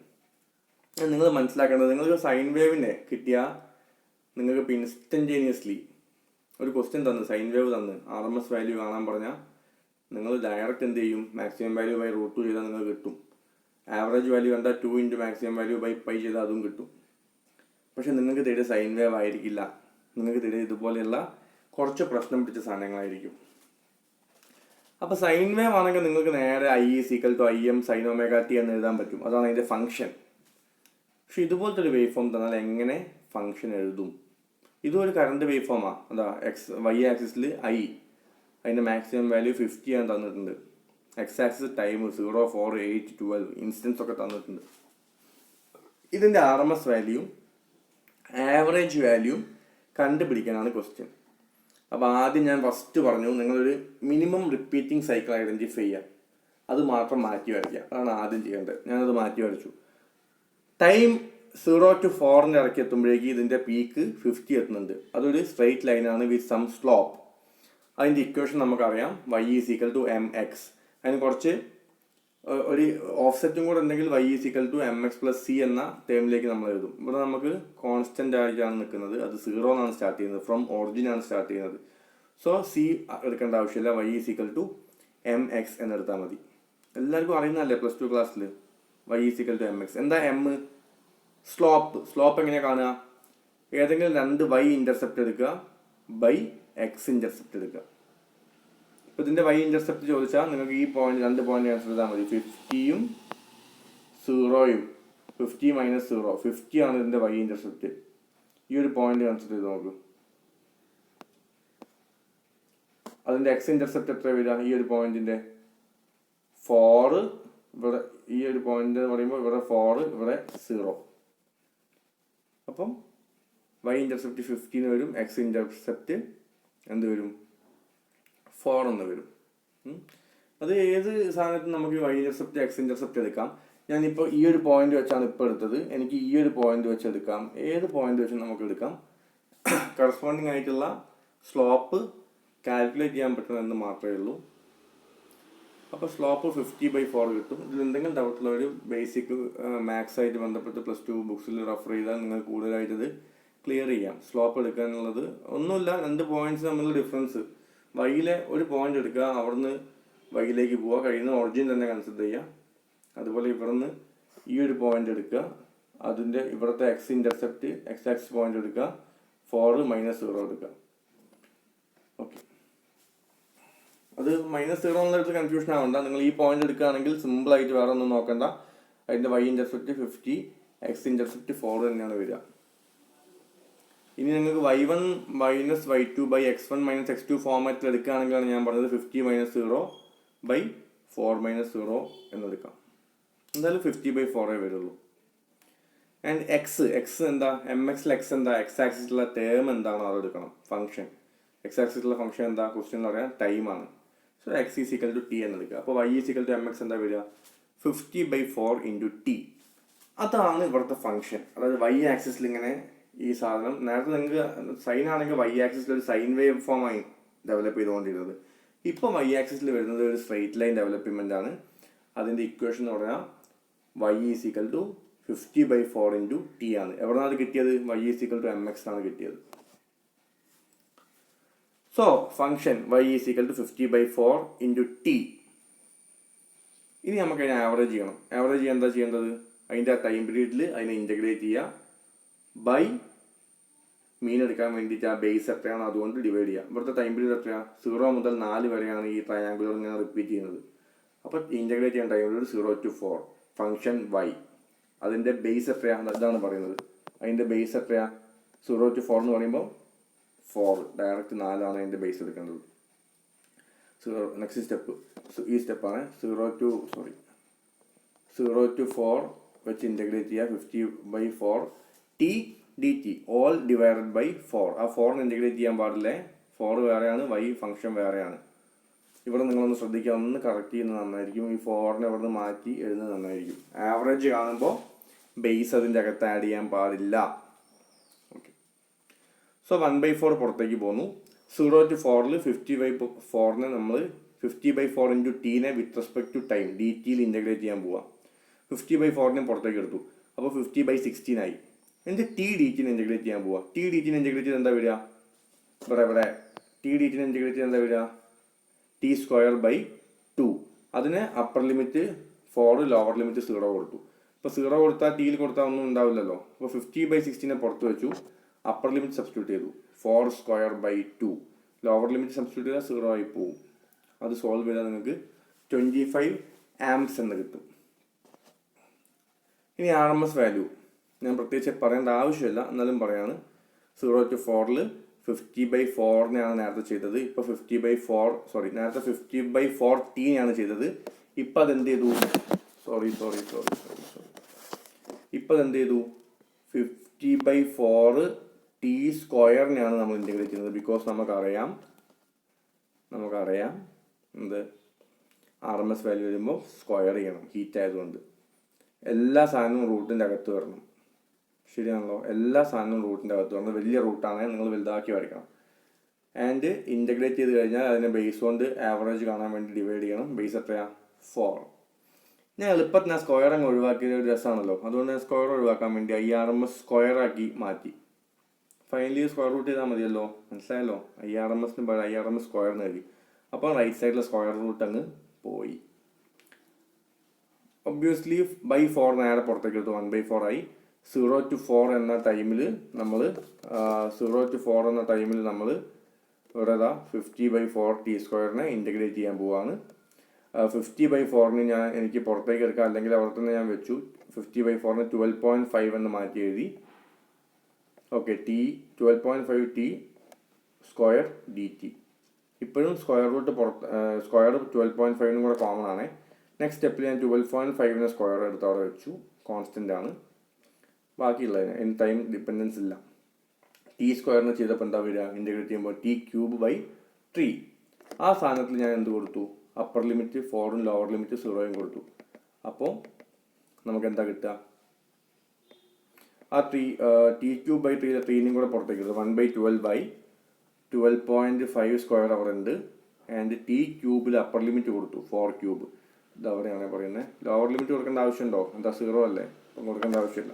നിങ്ങൾ മനസ്സിലാക്കേണ്ടത്, നിങ്ങൾക്ക് സൈൻ വേവിനെ കിട്ടിയാൽ നിങ്ങൾക്ക് ഇൻസ്റ്റൻറ്റേനിയസ്ലി ഒരു ക്വസ്റ്റ്യൻ തന്ന് സൈൻ വേവ് തന്ന് RMS വാല്യൂ കാണാൻ പറഞ്ഞാൽ നിങ്ങൾ ഡയറക്റ്റ് എന്ത് ചെയ്യും? മാക്സിമം വാല്യൂ ബൈ റൂട്ട് 2 ചെയ്താൽ നിങ്ങൾക്ക് കിട്ടും. ആവറേജ് വാല്യൂ കണ്ടാൽ 2 into maximum value by pi ചെയ്താൽ അതും കിട്ടും. പക്ഷെ നിങ്ങൾക്ക് തേടിയ സൈൻ വേവ് ആയിരിക്കില്ല. നിങ്ങൾക്ക് തേടിയ ഇതുപോലെയുള്ള കുറച്ച് പ്രശ്നം പിടിച്ച സാധനങ്ങളായിരിക്കും. അപ്പോൾ സൈൻ വേവ് ആണെങ്കിൽ നിങ്ങൾക്ക് നേരെ I is equal to IM sin omega t എന്ന് എഴുതാൻ പറ്റും. അതാണ് അതിൻ്റെ ഫംഗ്ഷൻ. പക്ഷെ ഇതുപോലത്തെ ഒരു വേവ് ഫോം തന്നാൽ എങ്ങനെ ഫംഗ്ഷൻ എഴുതും? ഇതും ഒരു കറണ്ട് വേവ് ഫോമാണ്. അതാ Y ആക്സിസിൽ I, അതിൻ്റെ മാക്സിമം വാല്യൂ 50 ആണ് തന്നിട്ടുണ്ട്. X ആക്സിസ് ടൈം 0, 4, 8, 12 ഇൻസ്റ്റൻസ് ഒക്കെ തന്നിട്ടുണ്ട്. ഇതിൻ്റെ RMS വാല്യൂ ആവറേജ് വാല്യൂ കണ്ടുപിടിക്കാനാണ് ക്വസ്റ്റ്യൻ. അപ്പോൾ ആദ്യം ഞാൻ ഫസ്റ്റ് പറഞ്ഞു, നിങ്ങളൊരു മിനിമം റിപ്പീറ്റിംഗ് സൈക്കിൾ ഐഡൻറ്റിഫൈ ചെയ്യുക, അത് മാത്രം മാറ്റി വരയ്ക്കുക. അതാണ് ആദ്യം ചെയ്യേണ്ടത്. ഞാനത് മാറ്റി വരച്ചു. ടൈം 0 to 4 ഇറക്കി എത്തുമ്പോഴേക്ക് ഇതിൻ്റെ പീക്ക് 50 എത്തുന്നുണ്ട്. അതൊരു സ്ട്രെയിറ്റ് ലൈനാണ് വിത്ത് സം സ്ലോപ്പ്. അതിൻ്റെ ഇക്വേഷൻ നമുക്കറിയാം, Y is equal to mx. അതിന് കുറച്ച് ഒരു ഓഫ്സെറ്റും കൂടെ ഉണ്ടെങ്കിൽ Y is equal to mx plus c എന്ന ടേമിലേക്ക് നമ്മൾ എഴുതും. ഇവിടെ നമുക്ക് കോൺസ്റ്റൻ്റ് ആയിട്ടാണ് നിൽക്കുന്നത്. അത് 0 എന്നാണ് സ്റ്റാർട്ട് ചെയ്യുന്നത്, ഫ്രം ഒറിജിൻ ആണ് സ്റ്റാർട്ട് ചെയ്യുന്നത്. സോ c എടുക്കേണ്ട ആവശ്യമില്ല, Y is equal to mx എന്നെടുത്താൽ മതി. എല്ലാവർക്കും അറിയുന്നതല്ലേ +2 ക്ലാസ്സിൽ Y is equal to mx. എന്താ m? സ്ലോപ്പ് എങ്ങനെയാണ് കാണുക? ഏതെങ്കിലും രണ്ട് Y ഇൻ്റർസെപ്റ്റ് എടുക്കുക ബൈ X ഇൻ്റർസെപ്റ്റ് എടുക്കുക. ഇപ്പോൾ ഇതിൻ്റെ Y ഇൻ്റർസെപ്റ്റ് ചോദിച്ചാൽ നിങ്ങൾക്ക് ഈ പോയിന്റ്, രണ്ട് പോയിന്റ് ആൻസർ ചെയ്താൽ മതി. 50യും 0യും 50 - 0, 50 ആണ് ഇതിൻ്റെ Y ഇൻ്റർസെപ്റ്റ്. ഈ ഒരു പോയിന്റ് ആൻസർ ചെയ്ത് നോക്കൂ. അതിൻ്റെ X ഇൻ്റർസെപ്റ്റ് എത്ര വരിക? ഈ ഒരു പോയിന്റിൻ്റെ 4, ഇവിടെ ഈ ഒരു പോയിന്റ് എന്ന് പറയുമ്പോൾ ഇവിടെ 4, ഇവിടെ 0. അപ്പം Y ഇൻ്റർസെപ്റ്റ് 50 വരും, X ഇൻ്റർസെപ്റ്റ് എന്ത് വരും? 4 എന്ന് വരും. അത് ഏത് സാധനത്തിന് നമുക്ക് Y ഇൻ്റർസെപ്റ്റ് X ഇൻ്റർസെപ്റ്റ് എടുക്കാം. ഞാനിപ്പോൾ ഈ ഒരു പോയിന്റ് വെച്ചാണ് ഇപ്പോൾ എടുത്തത്. എനിക്ക് ഈ ഒരു പോയിന്റ് വെച്ച് എടുക്കാം, ഏത് പോയിന്റ് വെച്ച് നമുക്ക് എടുക്കാം. കറസ്പോണ്ടിങ് ആയിട്ടുള്ള സ്ലോപ്പ് കാൽക്കുലേറ്റ് ചെയ്യാൻ പറ്റുന്നതെന്ന് മാത്രമേ ഉള്ളൂ. അപ്പോൾ സ്ലോപ്പ് 50/4 കിട്ടും. ഇതിൽ എന്തെങ്കിലും ഡൗട്ടുള്ളവർ ബേസിക് മാത്സ് ആയിട്ട് ബന്ധപ്പെട്ട് +2 ബുക്സിൽ റെഫർ ചെയ്താൽ നിങ്ങൾ കൂടുതലായിട്ട് ഇത് ക്ലിയർ ചെയ്യാം. സ്ലോപ്പ് എടുക്കാനുള്ളത് ഒന്നുമില്ല, രണ്ട് പോയിന്റ്സ് തമ്മിലുള്ള ഡിഫറൻസ്. വൈയിലെ ഒരു പോയിന്റ് എടുക്കുക, അവിടുന്ന് വൈയിലേക്ക് പോവുക, കഴിയുന്ന ഒറിജിൻ തന്നെ കൺസിഡർ ചെയ്യുക. അതുപോലെ ഇവിടുന്ന് ഈ ഒരു പോയിന്റ് എടുക്കുക, അതിൻ്റെ ഇവിടുത്തെ X intercept X axis point എടുക്കുക, 4 - 0 എടുക്കുക. ഓക്കെ, അത് -0 എന്നുള്ളത് കൺഫ്യൂഷൻ ആവണ്ട. നിങ്ങൾ ഈ പോയിന്റ് എടുക്കുകയാണെങ്കിൽ സിമ്പിളായിട്ട് വേറെ ഒന്നും നോക്കണ്ട. അതിൻ്റെ Y ഇൻ്റർസെപ്റ്റ് 50, X ഇൻ്റർസെപ്റ്റ് 4 തന്നെയാണ് വരിക. ഇനി നിങ്ങൾക്ക് y1 - y2/x1 - x2 ഫോമാറ്റിൽ എടുക്കുകയാണെങ്കിലാണ് ഞാൻ പറഞ്ഞത് 50 - 0/4 - 0 എന്നെടുക്കാം. എന്തായാലും 50/4 വരുള്ളൂ. ആൻഡ് എക്സ് എന്താ? mx x എന്താ? X ആക്സിസിലുള്ള ടേം എന്താണോ അത് എടുക്കണം. ഫംഗ്ഷൻ X ആക്സിസിലുള്ള ഫംഗ്ഷൻ എന്താ? ക്വസ്റ്റ്യൻ എന്ന് പറയാൻ ടൈമാണ്. So X is equal to t എന്നെടുക്കുക. അപ്പോൾ Y is equal to mx എന്താ വരിക? 50/4 × t. അതാണ് ഇവിടുത്തെ ഫംഗ്ഷൻ. അതായത് Y ആക്സിസിൽ ഇങ്ങനെ ഈ സാധനം, നേരത്തെ നിങ്ങൾക്ക് സൈൻ ആണെങ്കിൽ Y ആക്സിസിൽ ഒരു സൈൻ വേവ് ഫോമായി ഡെവലപ്പ് ചെയ്തുകൊണ്ടിരുന്നത്. ഇപ്പം Y ആക്സിസിൽ വരുന്നത് ഒരു സ്ട്രെയിറ്റ് ലൈൻ ഡെവലപ്മെൻ്റ് ആണ്. അതിൻ്റെ ഇക്വേഷൻ എന്ന് പറഞ്ഞാൽ Y is equal to 50/4 × t ആണ്. എവിടെയാണ് അത് കിട്ടിയത്? Y is equal to mx ആണ് കിട്ടിയത്. So function Y is equal to 50/4 × t. ഇനി നമുക്ക് അതിനെ ആവറേജ് ചെയ്യണം. ആവറേജ് ചെയ്യാൻ എന്താ ചെയ്യേണ്ടത്? അതിൻ്റെ ആ ടൈം പീരീഡിൽ അതിനെ ഇൻ്റഗ്രേറ്റ് ചെയ്യുക ബൈ മീൻ എടുക്കാൻ വേണ്ടിയിട്ട് ആ ബേസ് എത്രയാണ് അതുകൊണ്ട് ഡിവൈഡ് ചെയ്യുക. ഇവിടുത്തെ ടൈം പീരീഡ് എത്രയാണ്? 0 മുതൽ 4 വരെയാണ് ഈ ട്രയാങ്കുലർ ഇങ്ങനെ റിപ്പീറ്റ് ചെയ്യുന്നത്. അപ്പോൾ ഇൻ്റഗ്രേറ്റ് ചെയ്യാൻ time period 0 to 4. Function Y, അതിൻ്റെ ബേസ് എത്രയാണ്? ഇതാണ് പറയുന്നത്. അതിൻ്റെ ബേസ് എത്രയാണ്? 0 to 4 എന്ന് പറയുമ്പോൾ 4 ഡയറക്റ്റ് 4 ആണ് അതിൻ്റെ ബേസ് എടുക്കേണ്ടത്. നെക്സ്റ്റ് സ്റ്റെപ്പ് ഈ സ്റ്റെപ്പാണ്. 0 to 4 വെച്ച് ഇൻ്റഗ്രേറ്റ് ചെയ്യുക 50/4 t dt all divided by 4. ആ 4 ഇൻ്റഗ്രേറ്റ് ചെയ്യാൻ പാടില്ലേ. 4 വേറെയാണ്, Y ഫംഗ്ഷൻ വേറെയാണ്. ഇവിടെ നിങ്ങളൊന്ന് ശ്രദ്ധിക്കുക, ഒന്ന് കറക്റ്റ് ചെയ്യുന്നത് നന്നായിരിക്കും. ഈ 4നെ ഇവിടെ നിന്ന് മാറ്റി എഴുതുന്നത് നന്നായിരിക്കും. ആവറേജ് കാണുമ്പോൾ ബേസ് അതിൻ്റെ അകത്ത് ആഡ് ചെയ്യാൻ പാടില്ല. ഓക്കെ, സോ 1/4 പുറത്തേക്ക് പോന്നു. 0 to 4 50/4നെ നമ്മൾ 50/4 × t with respect to time dt integrate ചെയ്യാൻ പോവാം. 50/4നെ പുറത്തേക്ക് എടുത്തു, അപ്പോൾ 50/16 ആയി. എന്നിട്ട് t dt ഇൻ്റഗ്രേറ്റ് ചെയ്യാൻ പോവാം. t dt ഇൻ്റഗ്രേറ്റ് ചെയ്ത് എന്താ വരിക? ഇവിടെ t dt ഇൻ്റഗ്രേറ്റ് ചെയ്ത് എന്താ വരിക? t²/2. അതിന് അപ്പർ ലിമിറ്റ് 4, ലോവർ ലിമിറ്റ് 0 കൊടുത്തു. ഇപ്പോൾ 0 കൊടുത്താൽ ടിയിൽ കൊടുത്താൽ ഒന്നും ഉണ്ടാവില്ലല്ലോ. അപ്പോൾ 50/16നെ പുറത്ത് വെച്ചു, അപ്പർ ലിമിറ്റ് സബ്സ്റ്റിറ്റ്യൂട്ട് ചെയ്തു 4² 2. ലോവർ ലിമിറ്റ് സബ്സ്റ്റിറ്റ്യൂട്ട് ചെയ്താൽ 0 ആയി പോവും. അത് സോൾവ് ചെയ്താൽ നിങ്ങൾക്ക് 25 ആംപ്സ് എന്ന് കിട്ടും. ഇനി RMS വാല്യൂ ഞാൻ പ്രത്യേകിച്ച് പറയേണ്ട ആവശ്യമില്ല, എന്നാലും പറയാണ്. 0 to 4 50/4 നേരത്തെ ചെയ്തത്. ഇപ്പോൾ 50/4 നേരത്തെ 50/14 ചെയ്തത്. ഇപ്പം അതെന്ത് ചെയ്തു? ഇപ്പം അതെന്ത് ചെയ്തു? 50/4 t² നമ്മൾ ഇൻറ്റഗ്രേറ്റ് ചെയ്യുന്നത്. ബിക്കോസ് നമുക്കറിയാം എന്ത് RMS വാല്യൂ വരുമ്പോൾ സ്ക്വയർ ചെയ്യണം, ഹീറ്റ് ആയതുകൊണ്ട്. എല്ലാ സാധനവും റൂട്ടിൻ്റെ അകത്ത് വരണം. ശരിയാണല്ലോ? എല്ലാ സാധനവും റൂട്ടിൻ്റെ അകത്ത് വരണം. വലിയ റൂട്ടാണെങ്കിൽ നിങ്ങൾ വലുതാക്കി വരയ്ക്കണം. ആൻഡ് ഇൻറ്റഗ്രേറ്റ് ചെയ്ത് കഴിഞ്ഞാൽ അതിനെ ബേസ് കൊണ്ട് ആവറേജ് കാണാൻ വേണ്ടി ഡിവൈഡ് ചെയ്യണം. ബേസ് എത്രയാണ്? 4. ഞാൻ എളുപ്പത്തിൽ ഞാൻ സ്ക്വയർ അങ്ങ് ഒഴിവാക്കിയത് ഒരു രസമാണല്ലോ, അതുകൊണ്ട് ഞാൻ സ്ക്വയർ ഒഴിവാക്കാൻ വേണ്ടി IRMS സ്ക്വയർ ആക്കി മാറ്റി. ഫൈനലി സ്ക്വയർ റൂട്ട് ചെയ്താൽ മതിയല്ലോ, മനസ്സിലായല്ലോ? IRMSന് പകരം IRMS സ്ക്വയർ നൽകി. അപ്പോൾ റൈറ്റ് സൈഡിലെ സ്ക്വയർ റൂട്ട് അങ്ങ് പോയി. ഒബ്വിയസ്ലി ബൈ 4 നേരെ പുറത്തേക്ക് എടുത്തു, 1/4 ആയി. 0 to 4 എന്ന ടൈമിൽ നമ്മൾ ഇവിടെ 50/4 t² ഇൻറ്റഗ്രേറ്റ് ചെയ്യാൻ പോവാണ്. 50/4 എനിക്ക് പുറത്തേക്ക് എടുക്കാം, അല്ലെങ്കിൽ അവിടെ തന്നെ ഞാൻ വെച്ചു. 50/4 12.5 എന്ന് മാറ്റി എഴുതി. Okay, 12.5 t² dt. ഇപ്പോഴും സ്ക്വയർ റൂട്ട് സ്ക്വയർ 12.5 കൂടെ കോമൺ ആണ്. നെക്സ്റ്റ് സ്റ്റെപ്പിൽ ഞാൻ 12.5 സ്ക്വയർ എടുത്ത് അവിടെ വെച്ചു. കോൺസ്റ്റൻ്റ് ആണ്. ബാക്കിയുള്ളതിന് ടൈം ഡിപ്പെൻഡൻസ് ഇല്ല. t² ചെയ്തപ്പോൾ എന്താ വരിക? ഇൻറ്റഗ്രേറ്റ് ചെയ്യുമ്പോൾ t³ 3. ആ സാധനത്തിൽ ഞാൻ എന്ത് കൊടുത്തു? അപ്പർ ലിമിറ്റ് 4ഉം ലോവർ ലിമിറ്റ് 0ഉം കൊടുത്തു. അപ്പോൾ നമുക്ക് എന്താ കിട്ടുക? ആ t³ 3നും കൂടെ പുറത്തേക്ക് എടുത്തു. 1/12/12.5 സ്ക്വയർ അവിടെ ഉണ്ട്. ആൻഡ് t³ അപ്പർ ലിമിറ്റ് കൊടുത്തു 4³ ഇത് അവിടെയാണ് പറയുന്നത്. ലോവർ ലിമിറ്റ് കൊടുക്കേണ്ട ആവശ്യമുണ്ടോ? എന്താ 0 അല്ലേ, അപ്പം കൊടുക്കേണ്ട ആവശ്യമില്ല.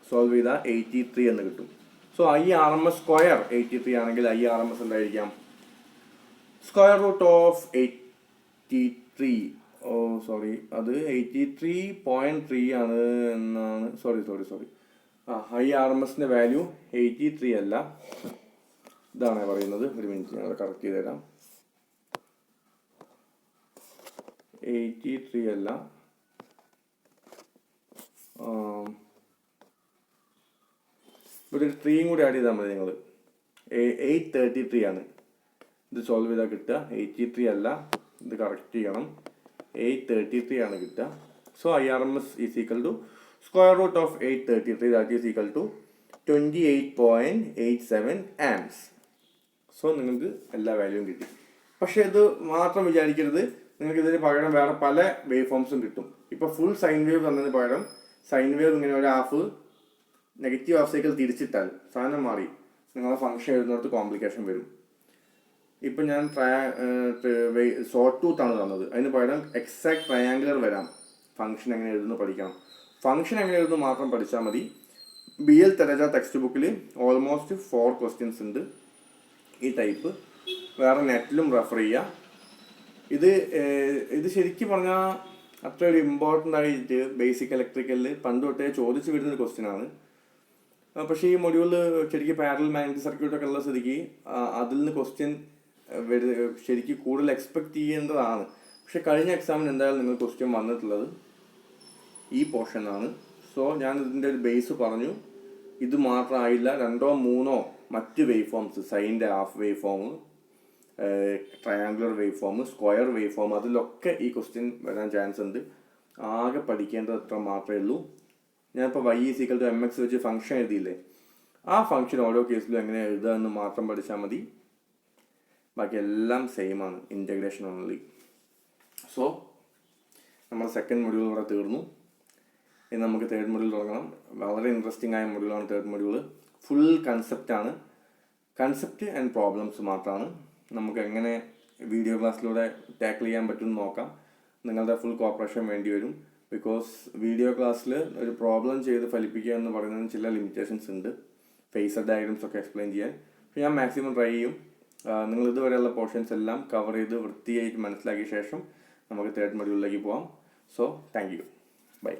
സോൾവ് ചെയ്താൽ 83 എന്ന് കിട്ടും. സോ IRMS സ്ക്വയർ 83 ആണെങ്കിൽ IRMS എന്തായിരിക്കാം? Square root of 83. അത് 83.3 ആണ് എന്നാണ്. സോറി IRMSന്റെ വാല്യൂ 83 അല്ല, ഇതാണ് പറയുന്നത്. ഒരു മിനിറ്റ്, ഞങ്ങൾ കറക്റ്റ് ചെയ്ത് തരാം. 83 അല്ല, ഒരു 3യും കൂടി ആഡ് ചെയ്താൽ മതി നിങ്ങൾ. 833 ആണ്. ഇത് സോൾവ് ചെയ്താൽ കിട്ടുക 83 അല്ല, ഇത് കറക്റ്റ് ചെയ്യണം. 833 ആണ് കിട്ടുക. So IRMS is equal to square root of 833, that is equal to 28.87 amps. So നിങ്ങൾക്ക് എല്ലാ വാല്യൂവും കിട്ടി. പക്ഷേ ഇത് മാത്രം വിചാരിക്കരുത്, നിങ്ങൾക്ക് ഇതിന് പകരം വേറെ പല വേവ് ഫോംസും കിട്ടും. ഇപ്പോൾ ഫുൾ സൈൻ വേവ് തന്നതിന് പകരം സൈൻ വേവ് ഇങ്ങനെ ഒരു നെഗറ്റീവ് ഹാഫ് സൈക്കിൾ തിരിച്ചിട്ടാൽ സാധനം മാറി നിങ്ങളെ ഫംഗ്ഷൻ എഴുതുന്നിടത്ത് കോംപ്ലിക്കേഷൻ വരും. ഇപ്പം ഞാൻ ഷോർട്ട് ടൂത്ത് ആണ് തന്നത്, അതിന് പകരം എക്സാക്ട് ട്രയാങ്കുലർ വരാം. ഫംഗ്ഷൻ എങ്ങനെ എഴുതുന്നു പഠിക്കണം. ഫംഗ്ഷൻ എങ്ങനെ എഴുതുന്നു മാത്രം പഠിച്ചാൽ മതി. BL തരജ ടെക്സ്റ്റ് ബുക്കിൽ ഓൾമോസ്റ്റ് 4 ക്വസ്റ്റ്യൻസ് ഉണ്ട് ഈ ടൈപ്പ്. വേറെ നെറ്റിലും റെഫർ ചെയ്യുക. ഇത് ശരിക്കും പറഞ്ഞാൽ അത്ര ഒരു ഇമ്പോർട്ടൻ്റ് ആയിട്ട് ബേസിക് ഇലക്ട്രിക്കലിൽ പണ്ട് തൊട്ടേ ചോദിച്ചു വരുന്നൊരു ക്വസ്റ്റ്യൻ ആണ്. പക്ഷേ ഈ മൊഡ്യൂളിൽ ശരിക്കും പാരലൽ മാഗ്നറ്റിക് സർക്യൂട്ടൊക്കെ ഉള്ള സ്ഥിതിക്ക് അതിൽ നിന്ന് ക്വസ്റ്റ്യൻ ശരിക്കും കൂടുതൽ എക്സ്പെക്ട് ചെയ്യേണ്ടതാണ്. പക്ഷെ കഴിഞ്ഞ എക്സാമിന് എന്തായാലും നിങ്ങൾ ക്വസ്റ്റ്യൻ വന്നിട്ടുള്ളത് ഈ പോർഷനാണ്. സോ ഞാൻ ഇതിൻ്റെ ഒരു ബേസ് പറഞ്ഞു. ഇത് മാത്രമായില്ല, 2 or 3 മറ്റ് വേവ് ഫോംസ്, സൈൻ്റെ half wave form, triangular wave form, square wave form, അതിലൊക്കെ ഈ ക്വസ്റ്റ്യൻ വരാൻ ചാൻസ് ഉണ്ട്. ആകെ പഠിക്കേണ്ടത് അത്ര മാത്രമേ ഉള്ളൂ. ഞാനിപ്പോൾ y = mx വെച്ച് ഫംഗ്ഷൻ എഴുതിയില്ലേ, ആ ഫംഗ്ഷൻ ഓരോ കേസിലും എങ്ങനെ എഴുതുക എന്ന് മാത്രം പഠിച്ചാൽ മതി. ബാക്കി എല്ലാം സെയിം ആണ്, ഇൻറ്റഗ്രേഷൻ ഓൺലി. സോ നമ്മൾ സെക്കൻഡ് മൊഡ്യൂൾ ഇവിടെ തീർന്നു. ഇനി നമുക്ക് തേർഡ് മൊഡ്യൂൾ തുടങ്ങണം. വളരെ ഇൻട്രസ്റ്റിംഗ് ആയ മൊഡ്യൂളാണ് തേർഡ് മൊഡ്യൂൾ. ഫുൾ കൺസെപ്റ്റാണ്, കൺസെപ്റ്റ് ആൻഡ് പ്രോബ്ലംസ് മാത്രമാണ്. നമുക്ക് എങ്ങനെ വീഡിയോ ക്ലാസ്സിലൂടെ ടാക്കിൾ ചെയ്യാൻ പറ്റുമെന്ന് നോക്കാം. നിങ്ങളുടെ ഫുൾ കോപ്പറേഷൻ വേണ്ടി വരും. ബിക്കോസ് വീഡിയോ ക്ലാസ്സിൽ ഒരു പ്രോബ്ലം ചെയ്ത് ഫലിപ്പിക്കുക എന്ന് പറയുന്നതിന് ചില ലിമിറ്റേഷൻസ് ഉണ്ട്, ഫേസർ ഡയഗ്രാംസ് ഒക്കെ എക്സ്പ്ലെയിൻ ചെയ്യാൻ. പക്ഷേ ഞാൻ മാക്സിമം ട്രൈ ചെയ്യും. നിങ്ങൾ ഇതുവരെയുള്ള പോർഷൻസ് എല്ലാം കവർ ചെയ്ത് വൃത്തിയായിട്ട് മനസ്സിലാക്കിയ ശേഷം നമുക്ക് തേർഡ് മൊഡ്യൂളിലേക്ക് പോകാം. So thank you, by.